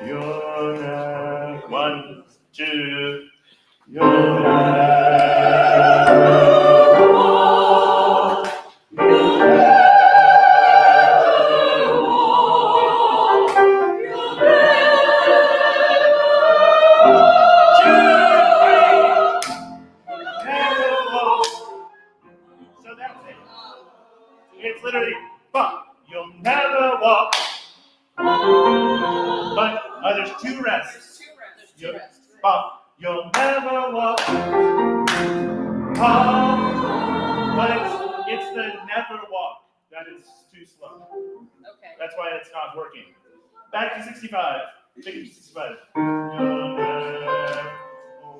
You're 1, 2. You're So that's it. It's literally, but you'll never walk. But there's 2 rests. You'll never walk. But it's the never walk that is too slow. Okay. That's why it's not working. Back to 65. Take it to 65. You'll never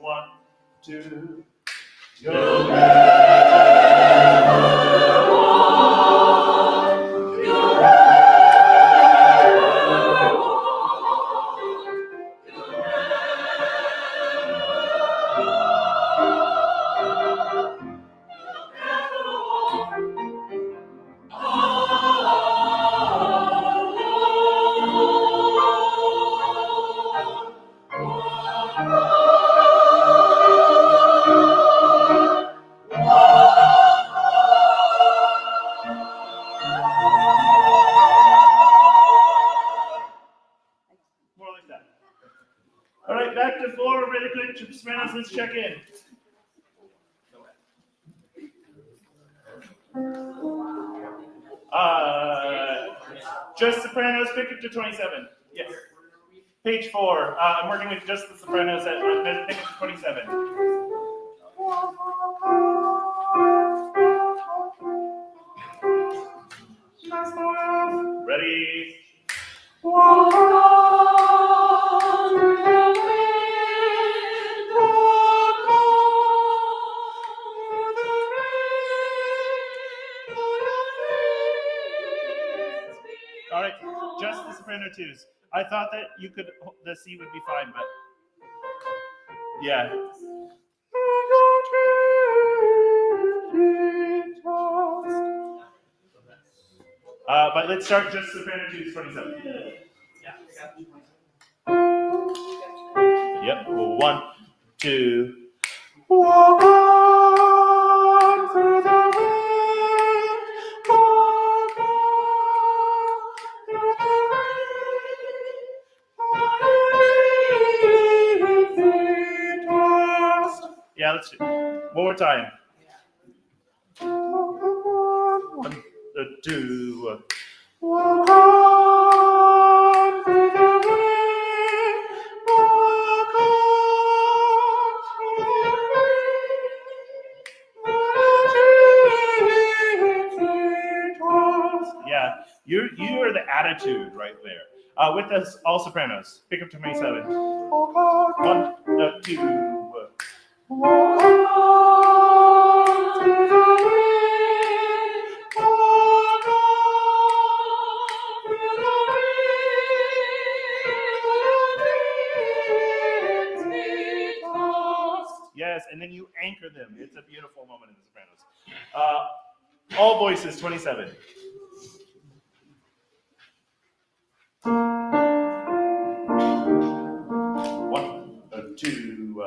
1, 2. You'll More like that. All right, back to 4 really quick. Sopranos, let's check in. Just sopranos, pick up to 27. Yes. Page 4. I'm working with just the sopranos at pick up to 27. Ready? Walk on through the wind, walk on through the rain. All right, just the soprano twos. I thought that the C would be fine, but yeah. But let's start just soprano twos, 27. Yep. 1, 2. Walk on through the wind, walk on through the rain, tossed. Yeah, let's do it. One more time. 1, 2. Walk on through the wind, walk on through the rain. Yeah, you are the attitude right there. With us, all sopranos. Pick up to 27. 1, 2. Walk on through the wind, walk on through the rain. Yes, and then you anchor them. It's a beautiful moment in the sopranos. All voices, 27. 1, 2.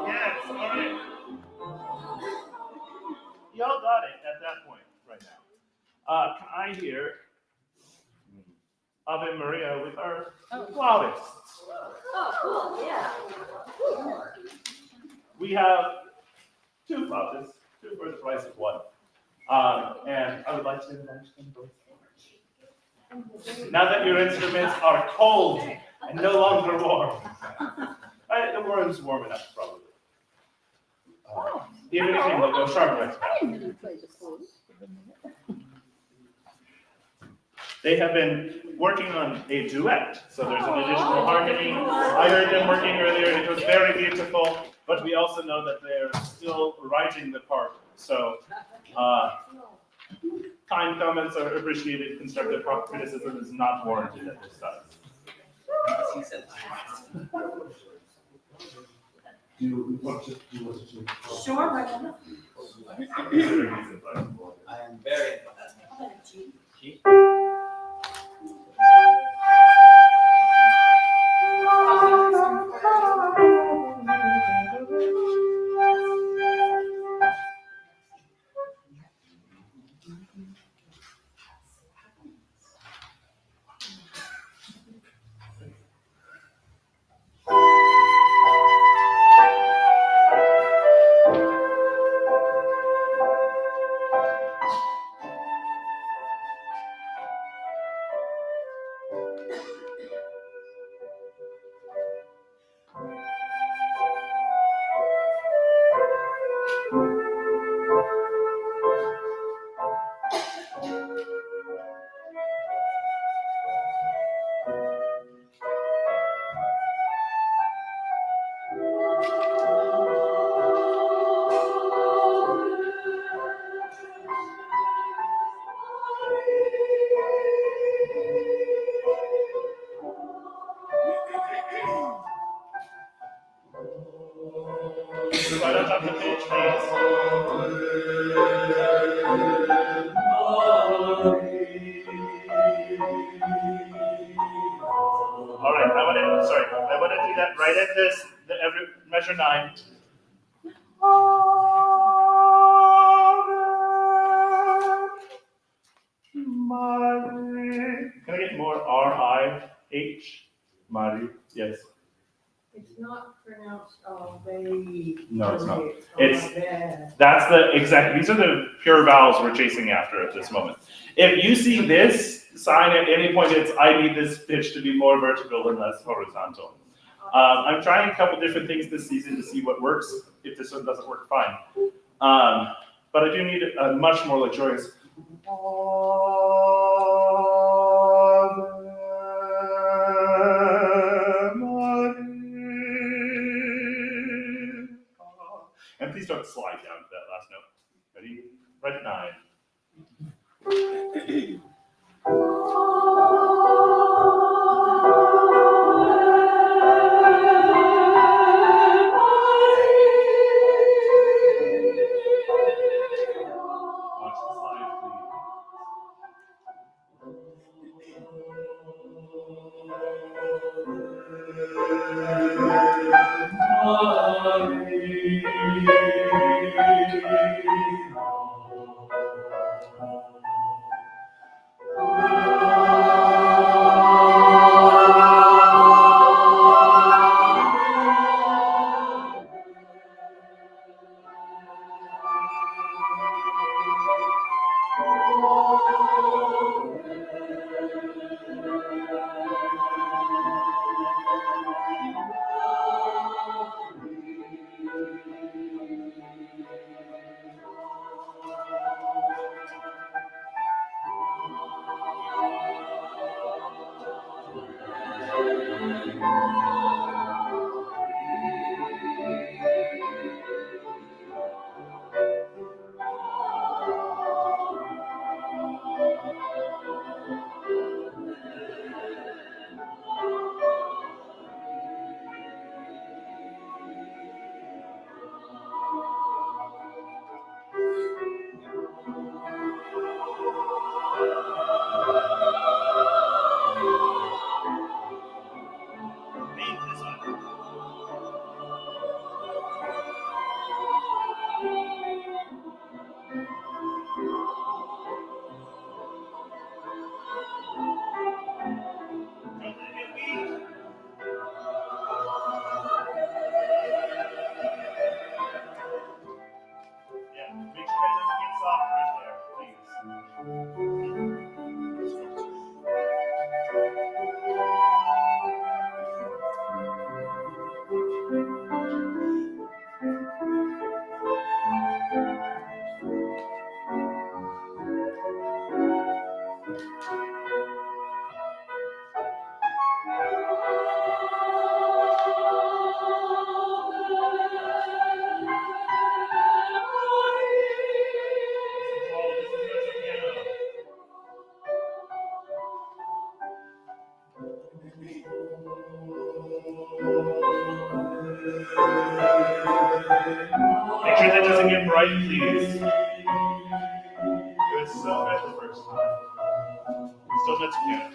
Yes, all right. Y'all got it at that point right now. Can I hear Ave Maria with our choir? flautists. Oh, cool, yeah. We have 2 flautists, 2 for the price of 1. And I would like to invite them both. Now that your instruments are cold and no longer warm. The room's warm enough, probably. If anything, they'll go sharper next time. They have been working on a duet, so there's an additional harmony. I heard them working earlier, it was very beautiful, but we also know that they're still writing the part. So, kind comments are appreciated, constructive criticism is not warranted at this time. Sure, why not? I am very. Right on top of the page, please. All right, I want to do that right at this, every measure 9. Can I get more R-I-H? Mari, yes. It's not pronounced very. No, it's not. It's. That's the exact, these are the pure vowels we're chasing after at this moment. If you see this sign at any point, it's I need this pitch to be more vertical and less horizontal. I'm trying a couple different things this season to see what works. If this one doesn't work, fine. But I do need a much more luxurious. And please don't slide down to that last note. Ready? Right at 9. Watch the slide, please. Make sure that doesn't get bright, please. It was so good the first time. Still nuts again.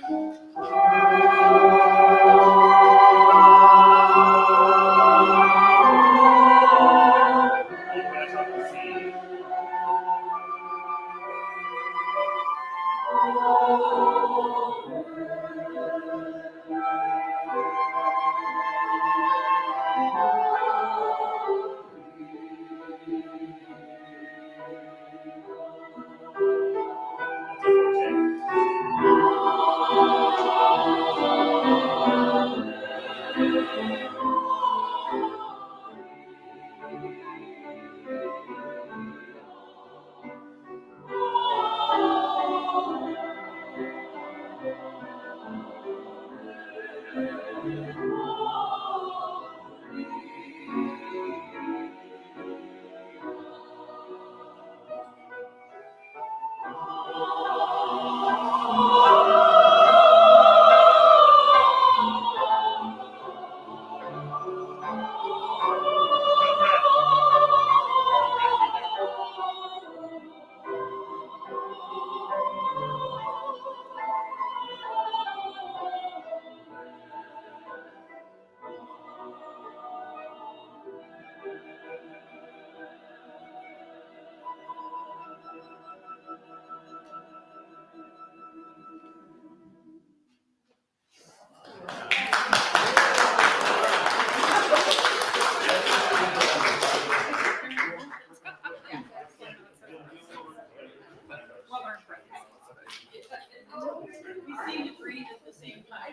We seem to breathe at the same time.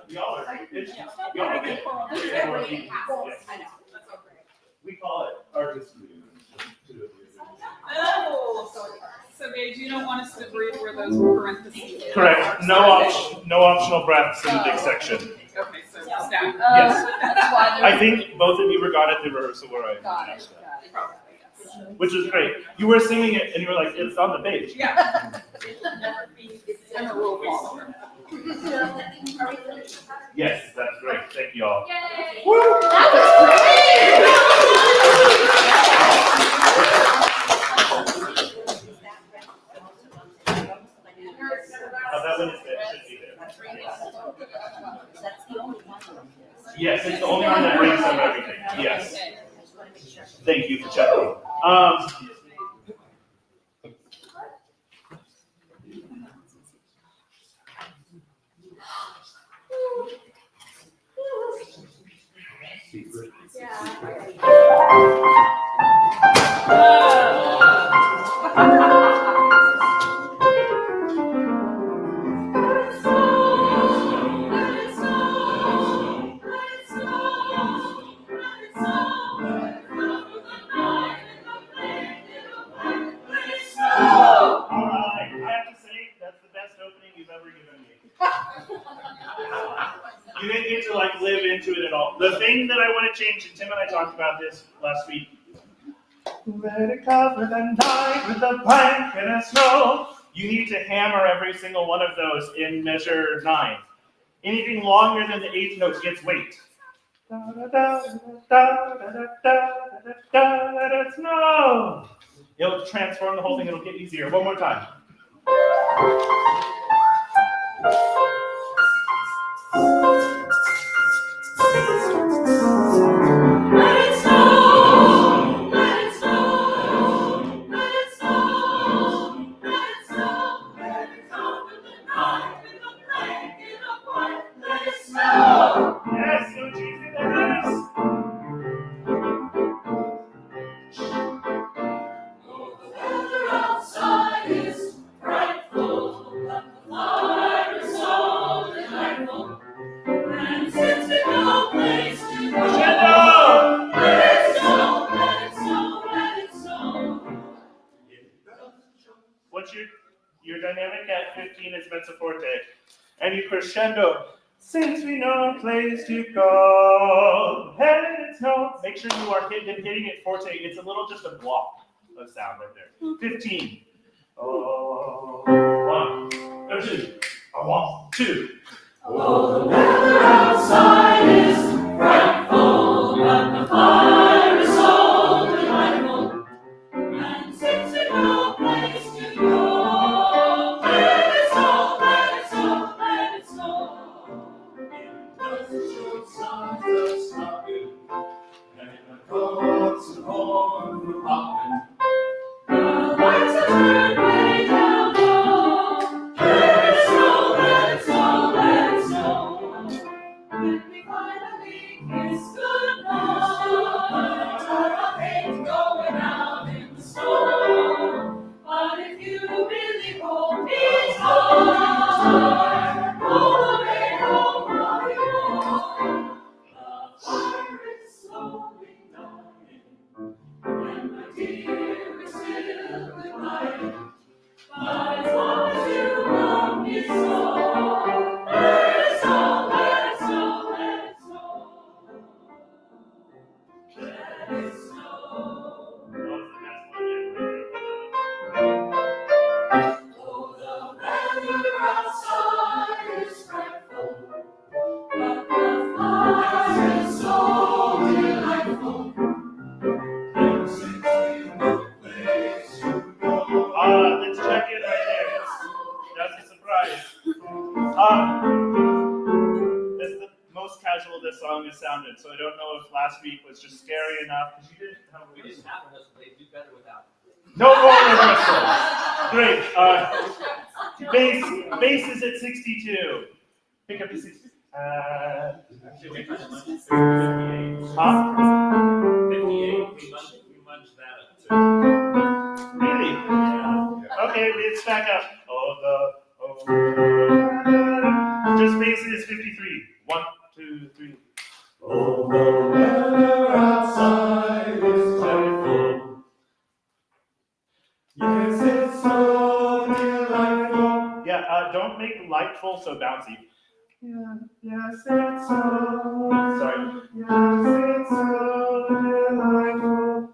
Y'all are, it's, Yeah. y'all are good. I know. We call it artist. Oh, so Gage, you don't want us to breathe where those parentheses are? Correct. No optional breaths in the big section. Okay, so staff. Yes. That's why I think both of you were got at the rehearsal where I Got announced it, that, got it. Probably, yes. which is great. You were singing it and you were like, it's on the page. Yeah. I'm a rule follower. Yes, that's great. Thank you all. That That one is there. It should be there. That's the only one. Yes, it's the only one that brings up everything. Yes. I just want to make sure. Thank you for checking. All right, I have to say, that's the best opening you've ever given me. You didn't get to like live into it at all. The thing that I want to change, and Tim and I talked about this last week. Let it cover the night with a blanket of snow. You need to hammer every single one of those in measure 9. Anything longer than the 8th note gets weight. Da da da da da da da da da da snow. It'll transform the whole thing. It'll get easier. One more time. Yes, so cheesy that is. What's your dynamic at 15 is mezzo forte, and you crescendo. Since we know a place to go, heaven and snow. Make sure you are hitting it forte. It's a little just a block of sound right there. 15. Oh, 1, 2, 1, 2. Oh, the weather doesn't show signs of stopping, and the goats and horn were popping. The lights are turned way down low. Let it snow, let it snow, let it snow. When we finally kiss goodnight, our hands going out in the snow. But if you really hold me tight, all the way home, honey boy, the fire is slowly dying, and my dear is still goodnight. But as long as you love me so, let it snow, let it snow, let it snow. Let it snow. Oh, the weather outside is frightful, but the fire is so delightful. And since we've no place to go, Let's check it right there. That's a surprise. This is the most casual this song has sounded, so I don't know if last week was just scary enough because you didn't have We didn't have rehearsal, they do better without. no more rehearsal. Great. Bass is at 62. Pick up to 60. Actually, we kind of munched 58. Huh? 58, we munched that up too. Really? Yeah. Okay, let's back up. Just bass is 53. 1, 2, 3. oh, the weather outside is frightful. Yes, it's so delightful. Yeah, don't make lightful so bouncy. Yeah, yes, it's so. Sorry. Yes, it's so delightful.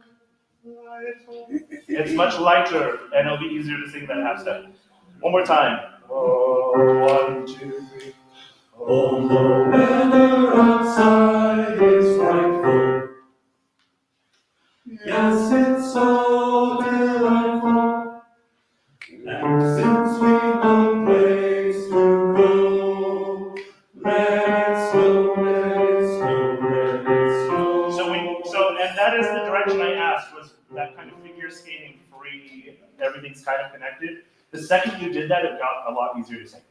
It's much lighter, and it'll be easier to sing that half step. One more time. Oh, 1, 2, 3. Oh, the weather outside is frightful. Yes, it's so delightful. And since we've no place to go, let it snow, let it snow, let it snow. And that is the direction I asked, was that kind of figure skating free, everything's kind of connected. The second you did that, it got a lot easier to sing.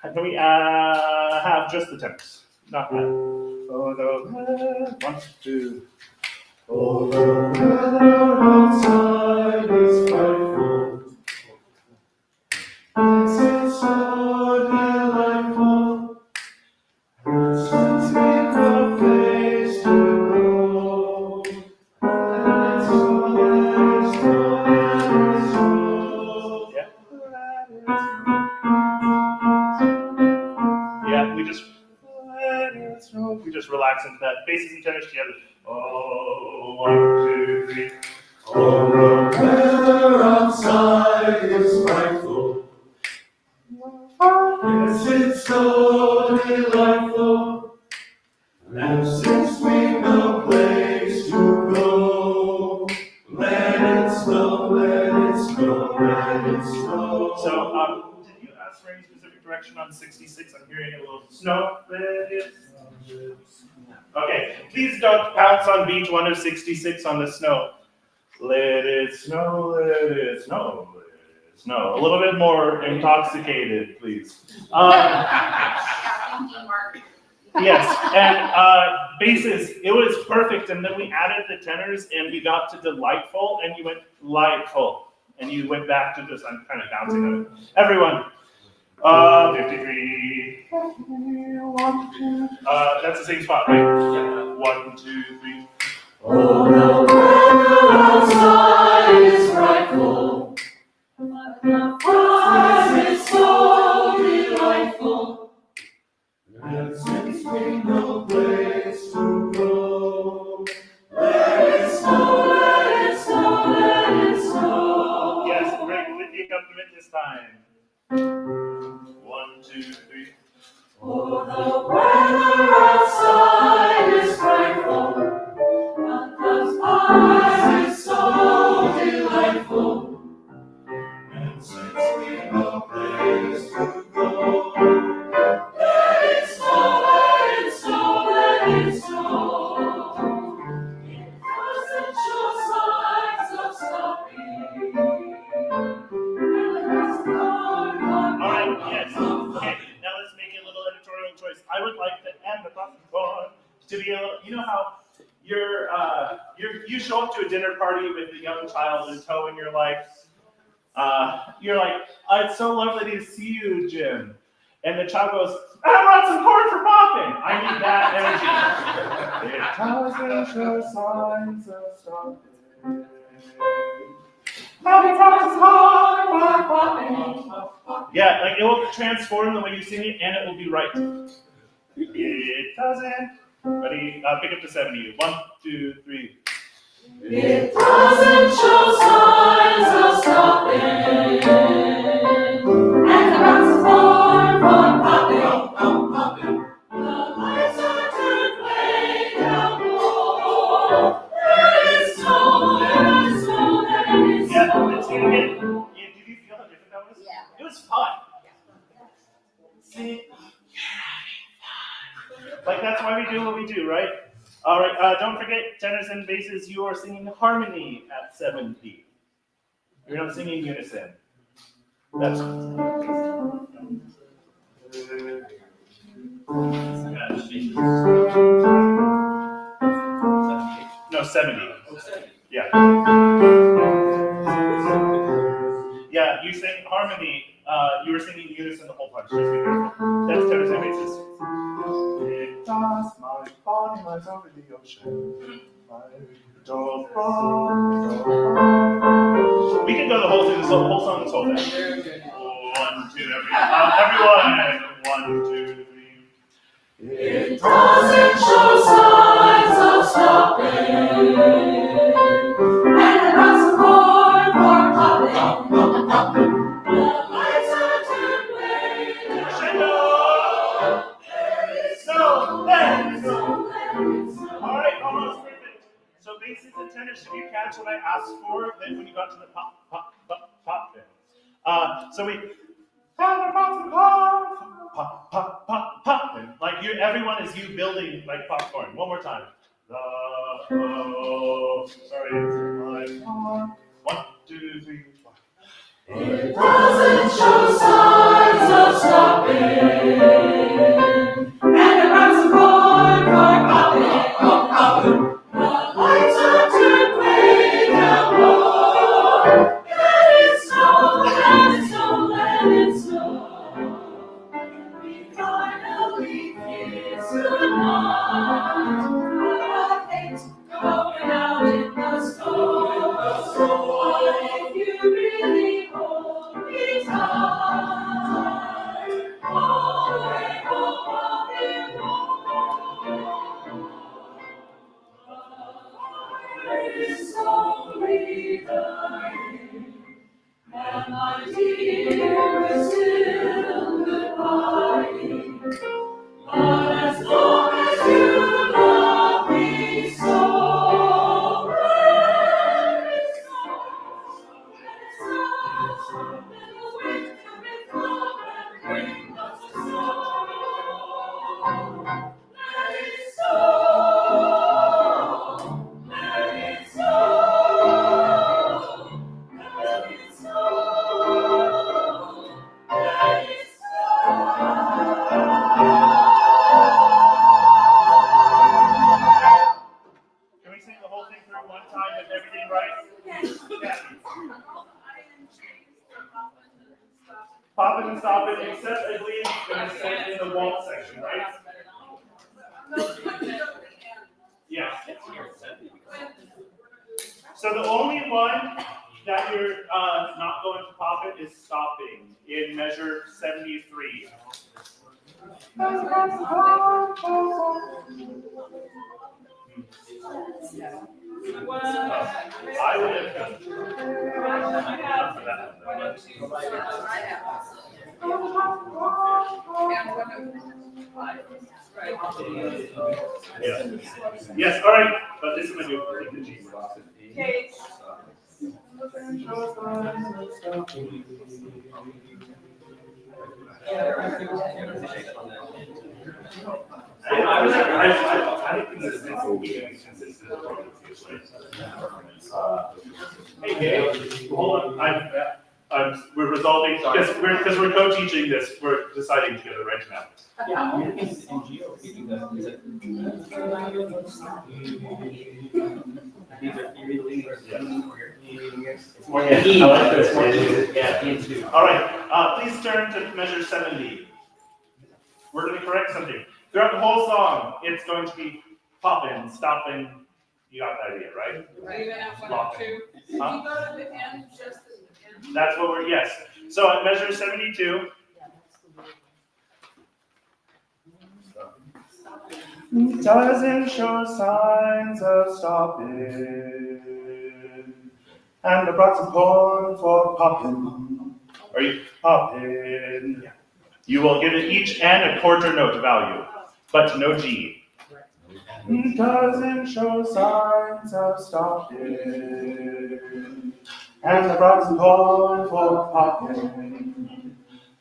Can we have just the temps? Not that. Oh, no. 1, 2. Oh, the weather outside is frightful. Yes, it's so delightful. And since we've no place to go, let it snow, let it snow, let it snow. Yeah. Yeah, we just relax into that. Basses and tenors together. Oh, 1, 2, 3. Oh, the weather outside is frightful. Yes, it's so delightful. And since we've no place to go, let it snow, let it snow, let it snow. So, did you ask for any specific direction on 66? I'm hearing a little snow. Let it snow. Okay, please don't pounce on beat 1 of 66 on the snow. Let it snow, let it snow, let it snow. A little bit more intoxicated, please. Yes, and basses, it was perfect, and then we added the tenors, and we got to delightful, and you went lightful, and you went back to just, I'm kind of bouncing on it. Everyone, 53. That's the same spot, right? Yeah. 1, 2, 3. Oh, the weather outside is frightful, but the fire is so delightful. And since we've no place to go, let it snow, let it snow, let it snow. Yes, great, with the accompaniment this time. 1, 2, 3. Oh, the weather outside is frightful, but the fire it's slow. It doesn't show signs of stopping. All right, yes. Okay, now let's make a little editorial choice. I would like the end of the board to be a little, you know how you show up to a dinner party with a young child in tow and you're like, oh, it's so lovely to see you, Jim. And the child goes, I brought some corn for popping. I need that energy. It doesn't show signs of stopping. Yeah, like it will transform the way you sing it, and it will be right. It doesn't. Ready? Pick up the 70. 1, 2, 3. It doesn't show signs of stopping. And the rocks far from popping. The lights are turned way down low. There is snow, there is snow, there is Yeah, snow. let's do it again. Did you feel how different that was? Yeah. It was fun. See? Like that's why we do what we do, right? All right, don't forget, tenors and basses, you are singing harmony at 7 beat. You're not singing unison. That's no 70. Yeah. Yeah, you sang harmony. You were singing unison the whole bunch. Just be careful. That's tenors and basses. It does my body lies over the ocean. We can go the whole thing, the whole song, this whole thing. 1, 2, everyone. 1, 2, 3. It doesn't show signs of stopping. And the rocks are far from popping. The lights are turned way down. Crescendo! There is Snow, there is snow, snow. there is snow. All right, almost perfect. So basses and tenors, should you catch what I asked for? Then when you got to the pop, pop, pop, pop bit. So we pop, pop, pop, pop. Like you, everyone is you building like popcorn. One more time. Sorry, 1, 2, 3, 4. It doesn't show signs of stopping. And the rocks are far from popping. The lights are turned way down low. Let it snow, let it snow, let it snow. We finally kiss goodnight. I hate going out in the snow. What if you really hold me tight? All the way home I'll be is slowly dying, and my dear is still goodbye. But as long as you love me so, let it snow, let the wind come and blow and bring us the snow. Let it snow. Let it snow, let it snow, let it snow. Can we sing the whole thing through one time with everything right? Yes. Pop it and stop it, except I believe it's in the waltz section, right? Yeah. So the only one that you're not going to pop it is stopping in measure 73. I would have done for that. Yeah. Yes, all right, but this is my new the G. Okay. I I think consistency, keeping it consistent. Hey, Gabe, hold on, we're resolving, because we're co-teaching this, we're deciding together right now. Yeah, it's in Geo, we do that. Is it? These are theory leaders. It's more Yeah, E. I like It's more this. E. Yeah, E too. All right, please turn to measure 70. We're going to correct something. Throughout the whole song, it's going to be popping, stopping. You got the idea, right? Even at 102. You Huh? go to the end, just at the end. That's what we're, yes. So at measure 72. Doesn't show signs of stopping. And I brought some corn for popping. Are you popping? You will give it each and a quarter note value, but no G. Doesn't show signs of stopping. And I brought some corn for popping.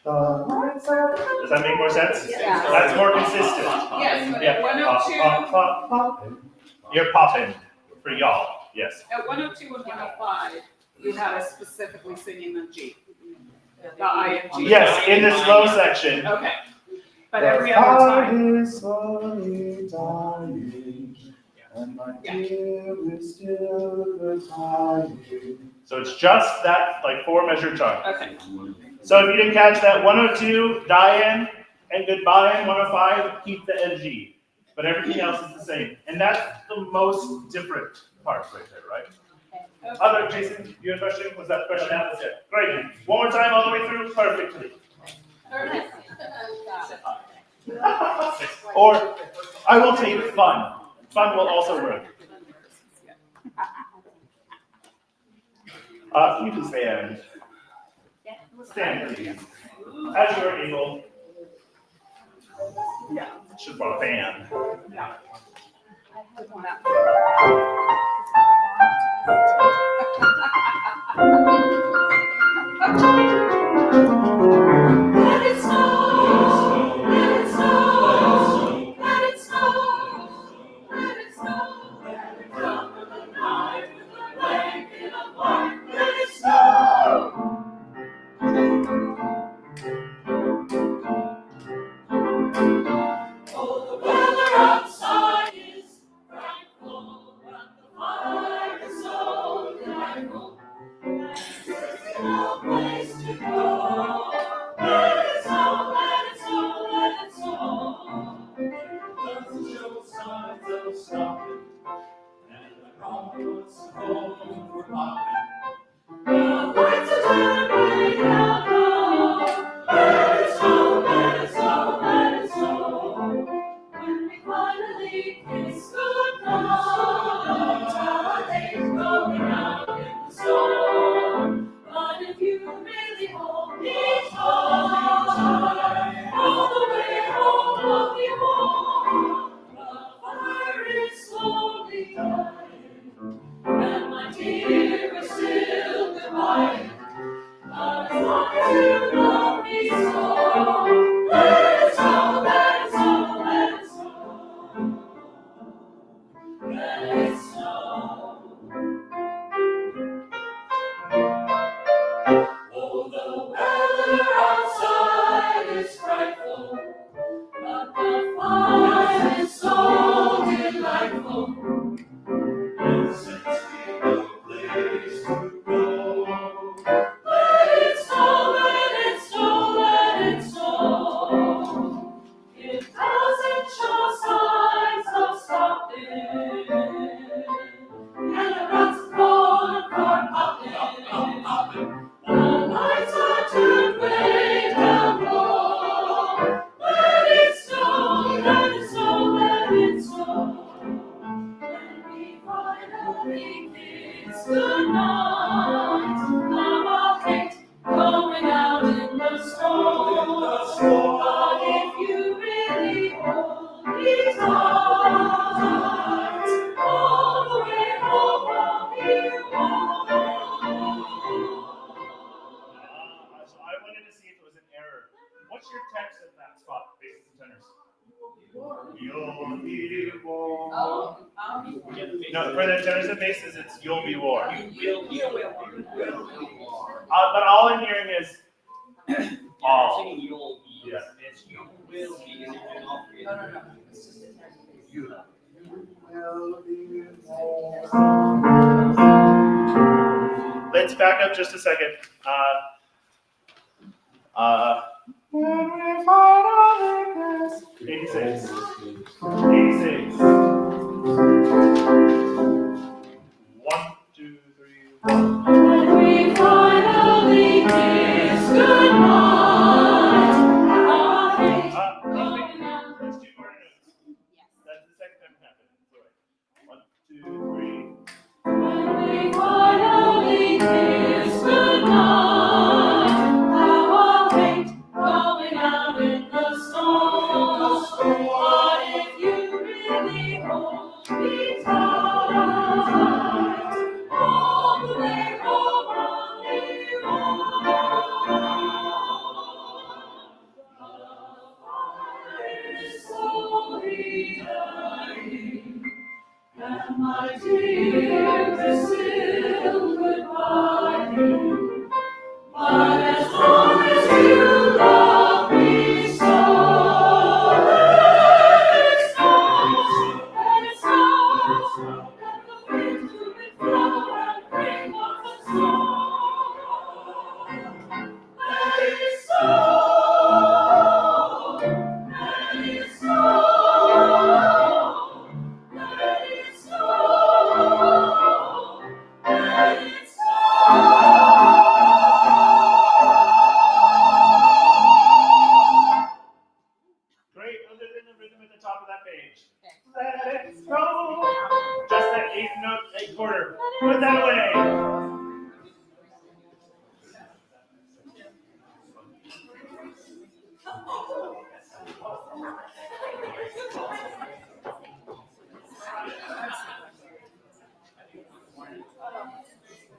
Does that make more sense? Yeah. That's more consistent. Yes, but Yeah. at 102, Pop, popping. You're popping for y'all. Yes. at 102 and 105, you had us specifically singing the G. The ING. Yes, in the slow section. Okay. But every other time. The is slowly dying, and my dear is still goodbying. So it's just that, like 4 measure chunk. Okay. So if you didn't catch that, 102, die-in, and goodbye in 105, keep the NG. But everything else is the same. And that's the most different part right there, right? Other, Jason, you had a question? Was that question out? That's it. Great. One more time all the way through, perfectly. Or, I will take fun. Fun will also work. You can stand. Stand, please. As you are able. Yeah, should have brought a fan. Let it snow, let it snow, let it snow, let it snow, let it come from the night with a blanket of white, let it snow. Oh, the weather outside is frightful, but the fire is so delightful. No place to go. Let it snow, let it snow, let it snow. Doesn't show signs of stopping, and the car's home for popping. The lights are turned way down low. Let it snow, let it snow, let it snow. When we finally kiss goodnight, our days going out in the snow. But if you really hold me tight, all the way home I'll be home. The fire is slowly dying, and my dear is still goodbye. But as long as you love me so, let it snow, let it snow, let it snow. Let it snow. Oh, the weather outside is frightful, but the fire is so delightful. And since we've no place to go, let it snow, let it snow, let it snow. It doesn't show signs of stopping, and the rats are popping. The lights are turned way down low. Let it snow, let it snow, let it snow. When we finally kiss goodnight, Mama Kate going out in the snow. But if you really hold me tight, all the way home I'll be home. So I wanted to see if it was an error. What's your text at that spot, basses and tenors? You'll be be warm. Oh, No, for the tenors and basses, it's you'll be warm. You will. But all I'm hearing is all. Singing you'll be. Yeah. It's you will be. And you're doing all three. no, no, no. It's just a tenor. You. Let's back up just a second. When we finally kiss. 86. 86. 1, 2, 3, 1. When we finally kiss goodnight, our hate going out. Let's do more notes. That's the second time it happened. It's all right. 1, 2, 3. When we finally kiss goodnight, our hate going out in the storm. But if you really hold me tight, all the way home I'll be warm. The fire is slowly dying, and my tears are still goodbye. But as long as you love me so, let it snow, let it snow, let the winds to it flow and bring on the snow. Let it snow, let it snow. Let it snow, let it snow. Great, other than the rhythm at the top of that page. Let it snow. Just that eighth note, eighth quarter. Put that away.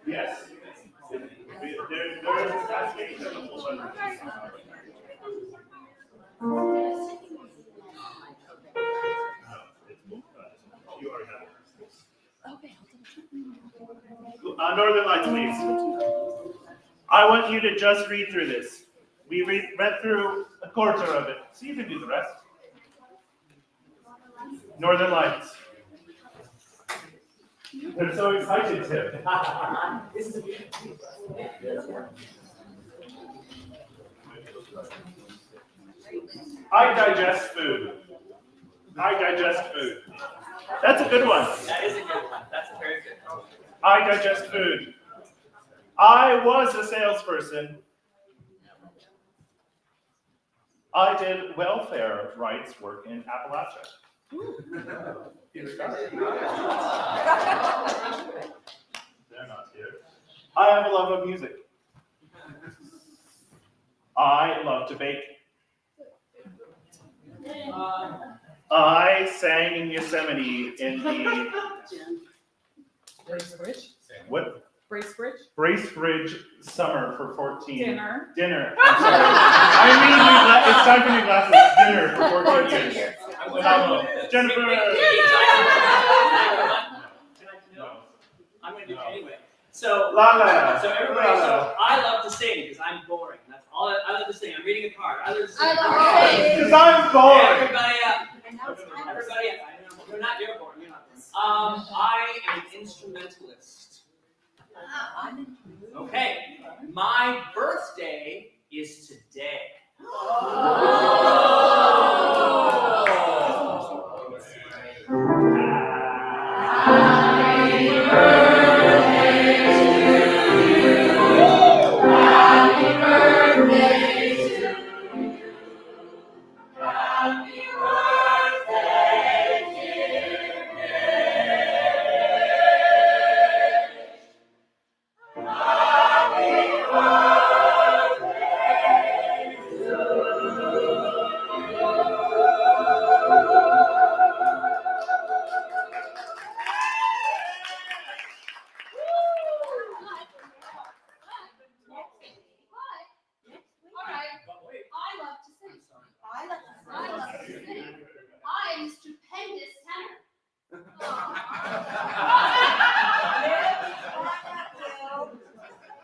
Yes. There's cascades of the full one. You already have it. Northern Lights, please. I want you to just read through this. We read through a quarter of it, so you can do the rest. Northern Lights. They're so excited, Tim. I digest food. I digest food. That's a good one. That is a good one. That's a very good one. I digest food. I was a salesperson. I did welfare rights work in Appalachia. They're not here. I have a love of music. I love to bake. I sang in Yosemite in the Bracebridge. what? Bracebridge. Bracebridge summer for 14. Dinner. I'm sorry. I mean, it's time for new glasses. Dinner for 14 years. Jennifer. No. I'm gonna do it anyway. So, Lala. so everybody, so I love to sing because I'm boring. That's all I love to sing. I'm reading a card. I love to sing. I love to sing. Because I'm bored. Everybody up. And now it's time. Everybody up. You're not. You're boring. You're not. I am an instrumentalist. Okay. My birthday is today.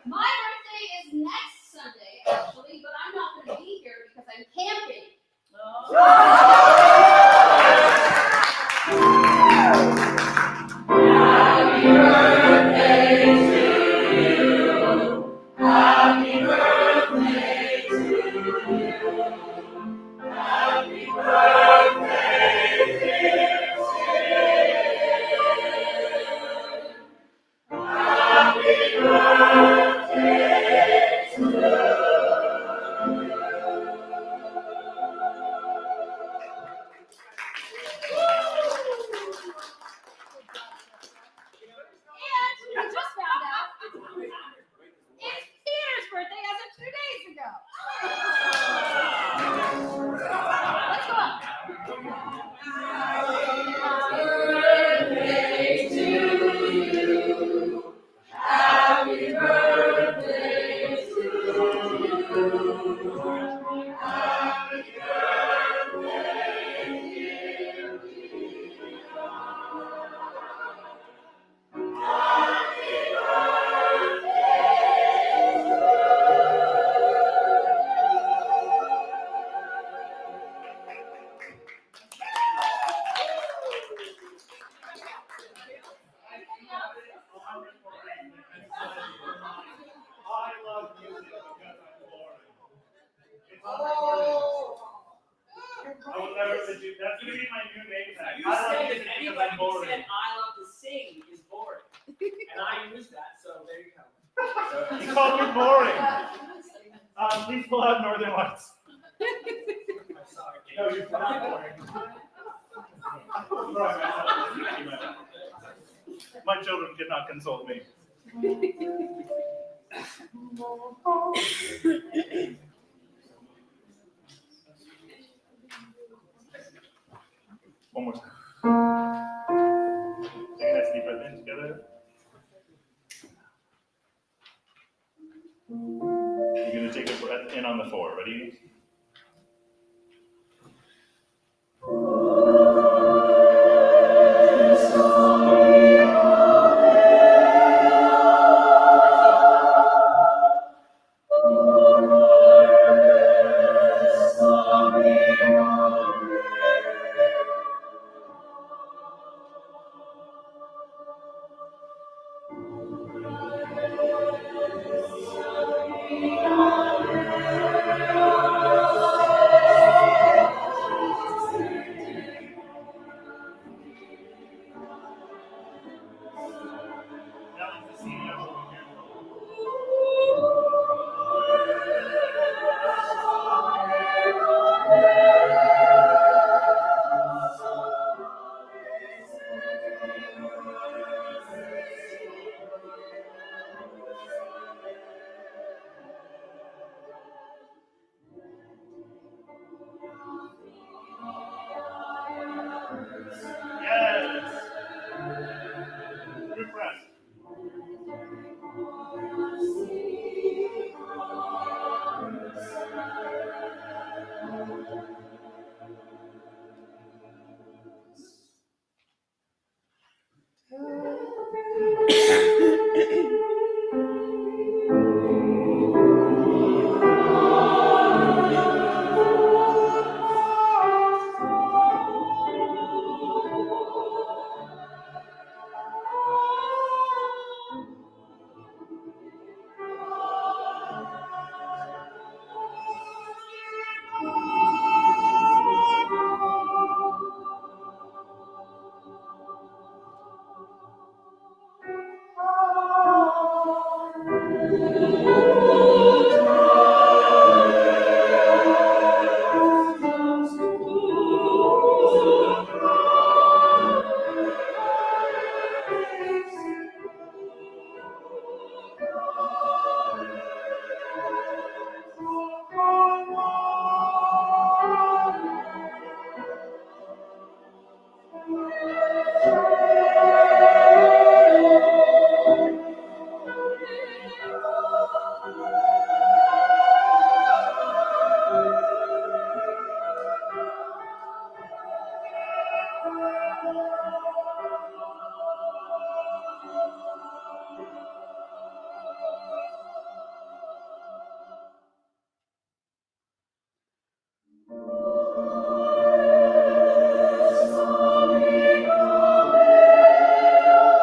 My birthday is next Sunday, actually, but I'm not gonna be here because I'm camping. Happy birthday to you. Happy birthday to you. Happy birthday, dear Sid. Happy birthday to you. And we just found out it's Peter's birthday as of 2 days ago. Let's go up. Happy birthday to you. Happy birthday to you. Happy birthday, dear Peter. Happy I love music because I'm boring. It's unrecorded. I will never let you, that's gonna be my new name tag. You I love said music if because anybody I'm who boring. said I love to sing is boring. And I use that, so there you go. You called me boring. Please pull out Northern Lights. I'm sorry. No, you're not boring. My children cannot console me. One more time. Take a nice deep breath in together. You're gonna take a breath in on the 4. Ready? Now it's the C note. Be careful. Yes. Good breath.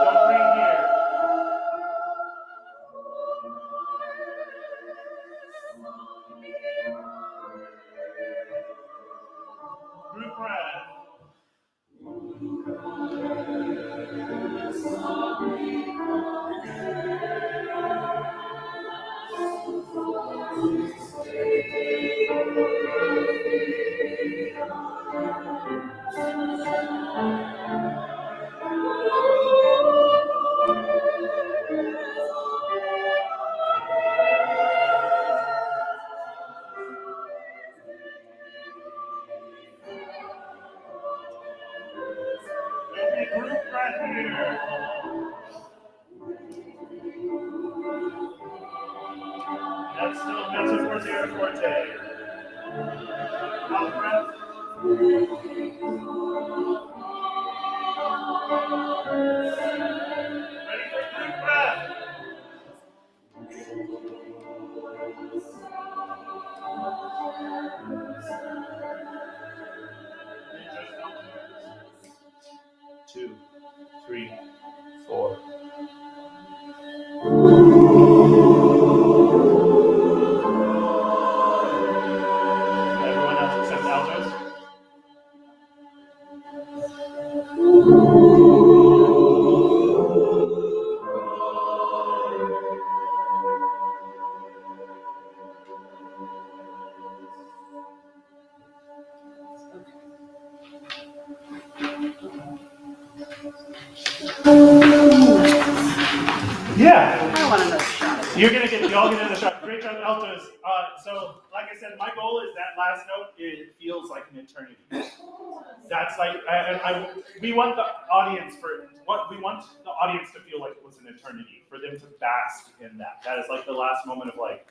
Don't breathe here. Group breath. Okay, group breath here. That's still mezzo forte or forte. Out breath. Ready for group breath. Two, three, four. Everyone else except altos. Yeah. I want another shot. Y'all get another shot. Great job, altos. So, like I said, my goal is that last note, it feels like an eternity. That's like, we want the audience to feel like it was an eternity, for them to bask in that. That is like the last moment of like,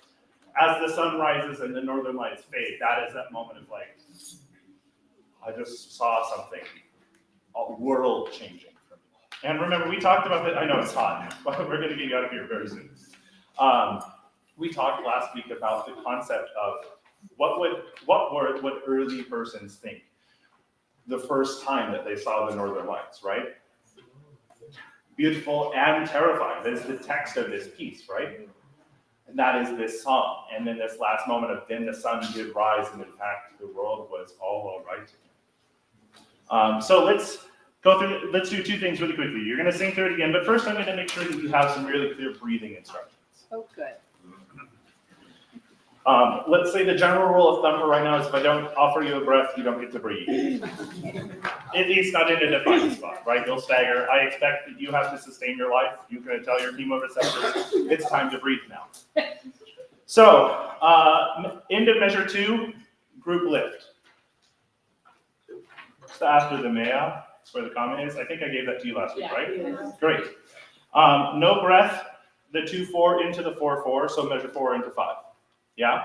as the sun rises and the northern lights fade, that is that moment of like, I just saw something, a world changing for me. And remember, we talked about that. I know it's hot, but we're going to get you out of here very soon. We talked last week about the concept of what would early persons think the first time that they saw the northern lights, right? Beautiful and terrifying. That is the text of this piece, right? And that is this song. And then this last moment of then the sun did rise, and in fact the world was all right again. So let's do two things really quickly. You're going to sing through it again, but first I'm going to make sure that you have some really clear breathing instructions. Oh, good. Let's say the general rule of thumb for right now is if I don't offer you a breath, you don't get to breathe. At least not in a defined spot, right? You'll stagger. I expect that you have to sustain your life. You're going to tell your chemoreceptors, it's time to breathe now. So, end of measure 2, group lift. So after the mea, where the comma is, I think I gave that to you last week, right? Yes. Great. No breath, the 2-4 into the 4-4, so measure 4 into 5. Yeah?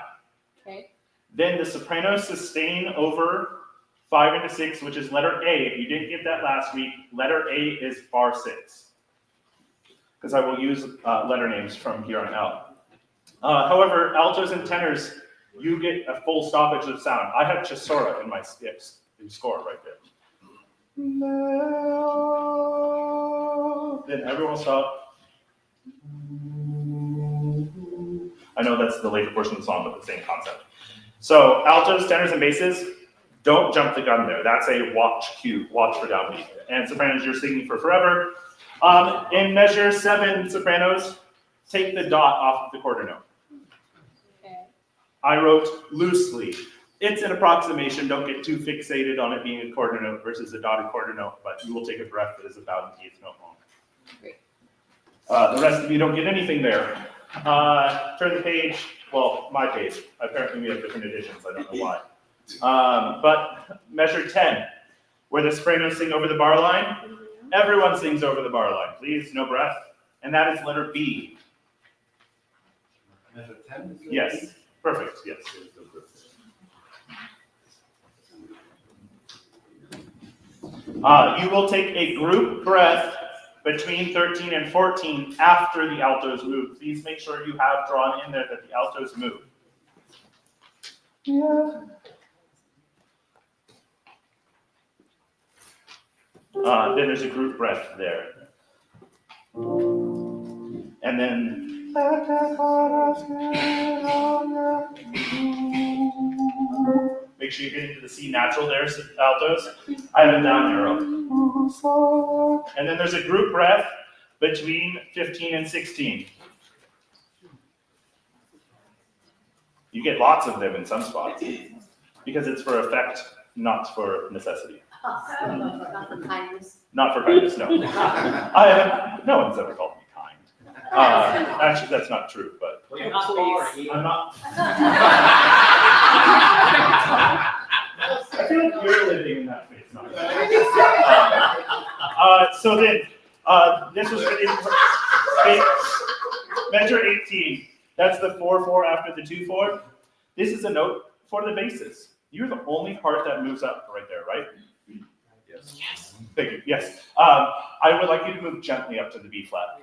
Okay. Then the soprano sustain over 5 into 6, which is letter A. If you didn't get that last week, letter A is bar 6. Because I will use letter names from here on out. However, altos and tenors, you get a full stoppage of sound. I have Chisora in my skips, in score right there. Then everyone will stop. I know that's the later portion of the song, but the same concept. So altos, tenors, and basses, don't jump the gun there. That's a watch cue, watch for downbeat. And sopranos, you're singing for forever. In measure 7, sopranos, take the dot off of the quarter note. Okay. I wrote loosely. It's an approximation. Don't get too fixated on it being a quarter note versus a dotted quarter note, but you will take a breath that is about an eighth note long. Great. The rest of you don't get anything there. Turn the page. Well, my page. Apparently we have different editions. I don't know why. But measure 10, where the sopranos sing over the bar line. Everyone sings over the bar line, please. No breath. And that is letter B. Measure 10? Yes. Perfect. Yes. You will take a group breath between 13 and 14 after the altos move. Please make sure you have drawn in there that the altos move. Then there's a group breath there. And then make sure you get into the C natural there, altos. I have a down arrow. And then there's a group breath between 15 and 16. You get lots of them in some spots because it's for effect, not for necessity. Not for kindness. Not for kindness, no. No one's ever called me kind. Actually, that's not true, but Well, you're not boring. I'm not. I feel like you're living in that phase, not me. So then, this was really important. Measure 18. That's the 4/4 after the 2/4. This is a note for the basses. You're the only part that moves up right there, right? Yes. Thank you. Yes. I would like you to move gently up to the B flat.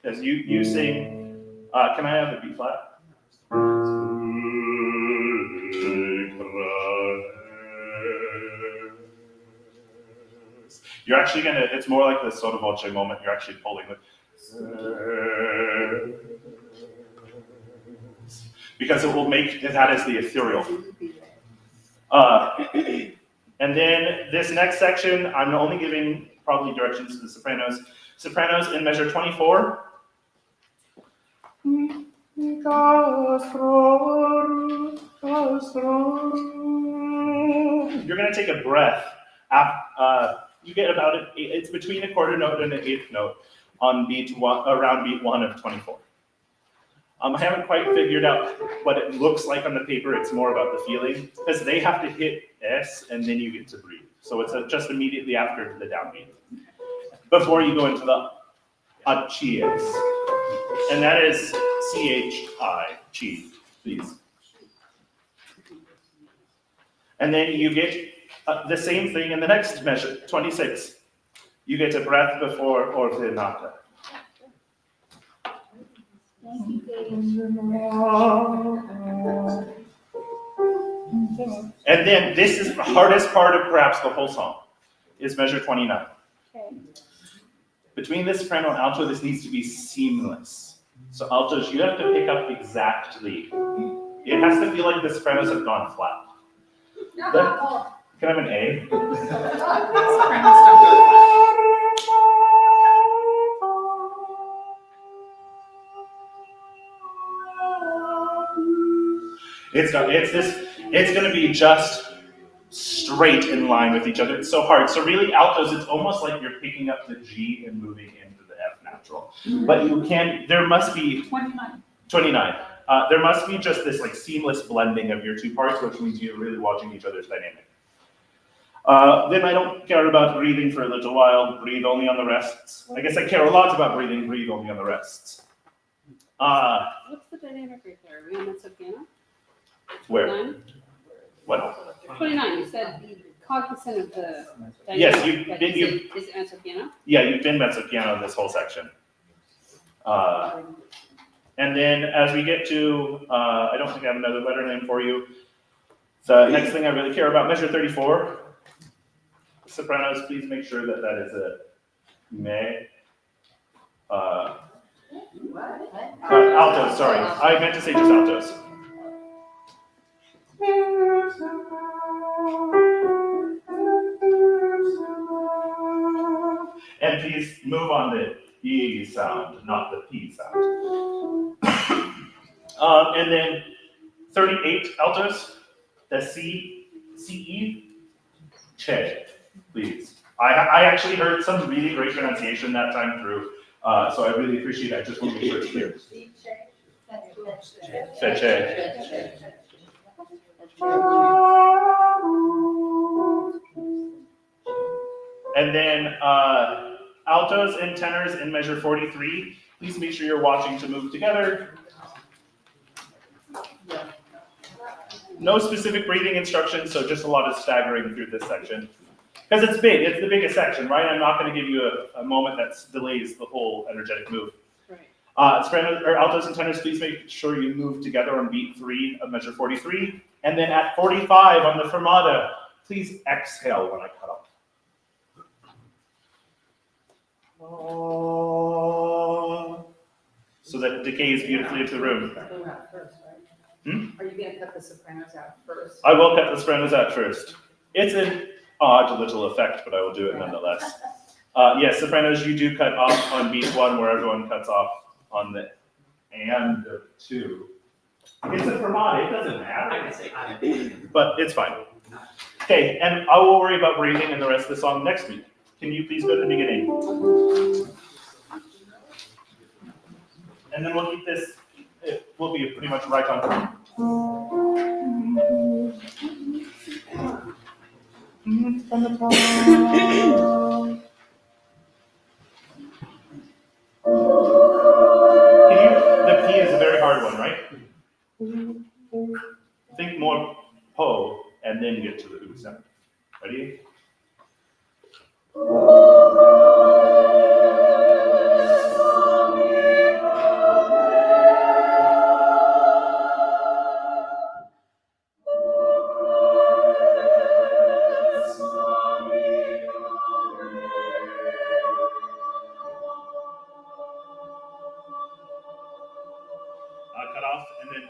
As you sing, can I have the B flat? You're actually gonna, it's more like the sotto voce moment, you're actually pulling the, because it will make that as the ethereal. And then this next section, I'm only giving probably directions to the sopranos. Sopranos in measure 24. You're gonna take a breath. You get about it's between a quarter note and an eighth note on beat one, around beat 1 of 24. I haven't quite figured out what it looks like on the paper. It's more about the feeling because they have to hit S and then you get to breathe. So it's just immediately after the downbeat before you go into the chias, and that is CHI, chi, please. And then you get the same thing in the next measure, 26. You get a breath before ordinata. And then this is the hardest part of perhaps the whole song, is measure 29. Okay. Between the soprano and alto, this needs to be seamless. So altos, you have to pick up exactly. It has to feel like the sopranos have gone flat. Can I have an A? It's going to be just straight in line with each other. It's so hard. So really, altos, it's almost like you're picking up the G and moving into the F natural. But you can, there must be 29. There must be just this like seamless blending of your two parts, which means you're really watching each other's dynamic. Then I don't care about breathing for a little while. Breathe only on the rests. I guess I care a lot about breathing. Breathe only on the rests. What's the dynamic right there? Are we on mezzo piano? Where? 29? What? 29, you said cognizant of the dynamic. Yes, but is it mezzo piano? Yeah, you've been mezzo piano this whole section. And then as we get to, I don't think I have another letter name for you. The next thing I really care about, measure 34. Sopranos, please make sure that that is a me. Altos, sorry. I meant to say just altos. And please move on the E sound, not the P sound. And then 38 altos, the C, CE, che, please. I actually heard some really great pronunciation that time through, so I really appreciate it. I just want to make sure it's clear. Che. And then altos and tenors in measure 43. Please make sure you're watching to move together. No specific breathing instructions, so just a lot of staggering through this section. Because it's big, it's the biggest section, right? I'm not gonna give you a moment that delays the whole energetic move. Right. Sopranos, or altos and tenors, please make sure you move together on beat 3 of measure 43. And then at 45 on the fermata, please exhale when I cut off. So that it decays beautifully into the room. Go out first, right? Hmm? Are you gonna cut the sopranos out first? I will cut the sopranos out first. It's an odd little effect, but I will do it nonetheless. Yes, sopranos, you do cut off on beat 1 where everyone cuts off on the and 2. It's a fermata, it doesn't matter. But it's fine. Okay, and I will worry about breathing in the rest of the song next week. Can you please go to the beginning? And then we'll keep this, it will be pretty much right on time. The P is a very hard one, right? Think more po and then get to the oo sound. Ready? Cut off and then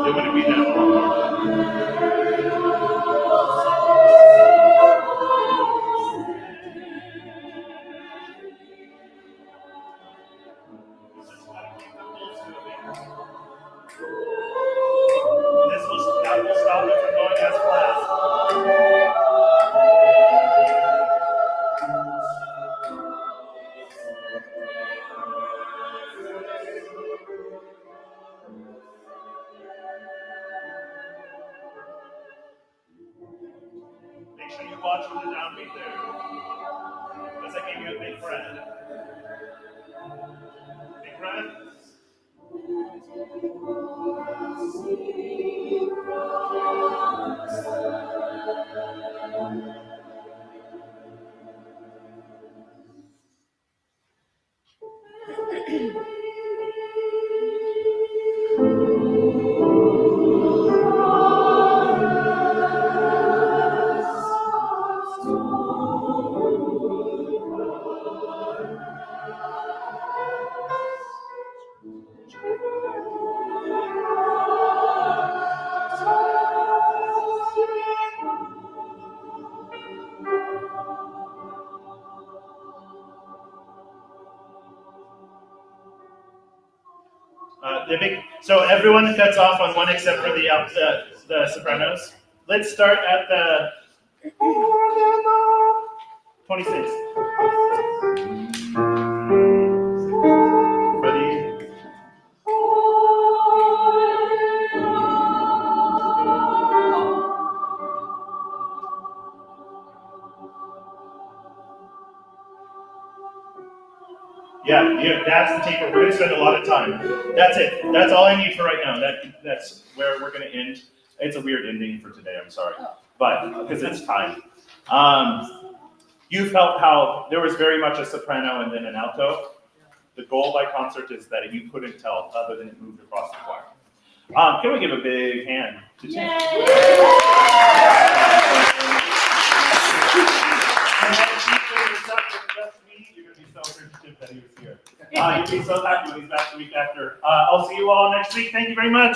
it wouldn't be that long. That will stop it from going as fast. Make sure you watch for the downbeat there. Because I gave you a big breath. Big breath. So everyone cuts off on one except for the sopranos. Let's start at the 26. Ready? Yeah, that's the taper. We're gonna spend a lot of time. That's it. That's all I need for right now. That's where we're gonna end. It's a weird ending for today. I'm sorry, but because it's time. You felt how there was very much a soprano and then an alto. The goal by concert is that you couldn't tell other than it moved across the choir. Can we give a big hand to Tim? You're gonna be so appreciative that he was here. You'll be so happy when he's back the week after. I'll see you all next week. Thank you very much.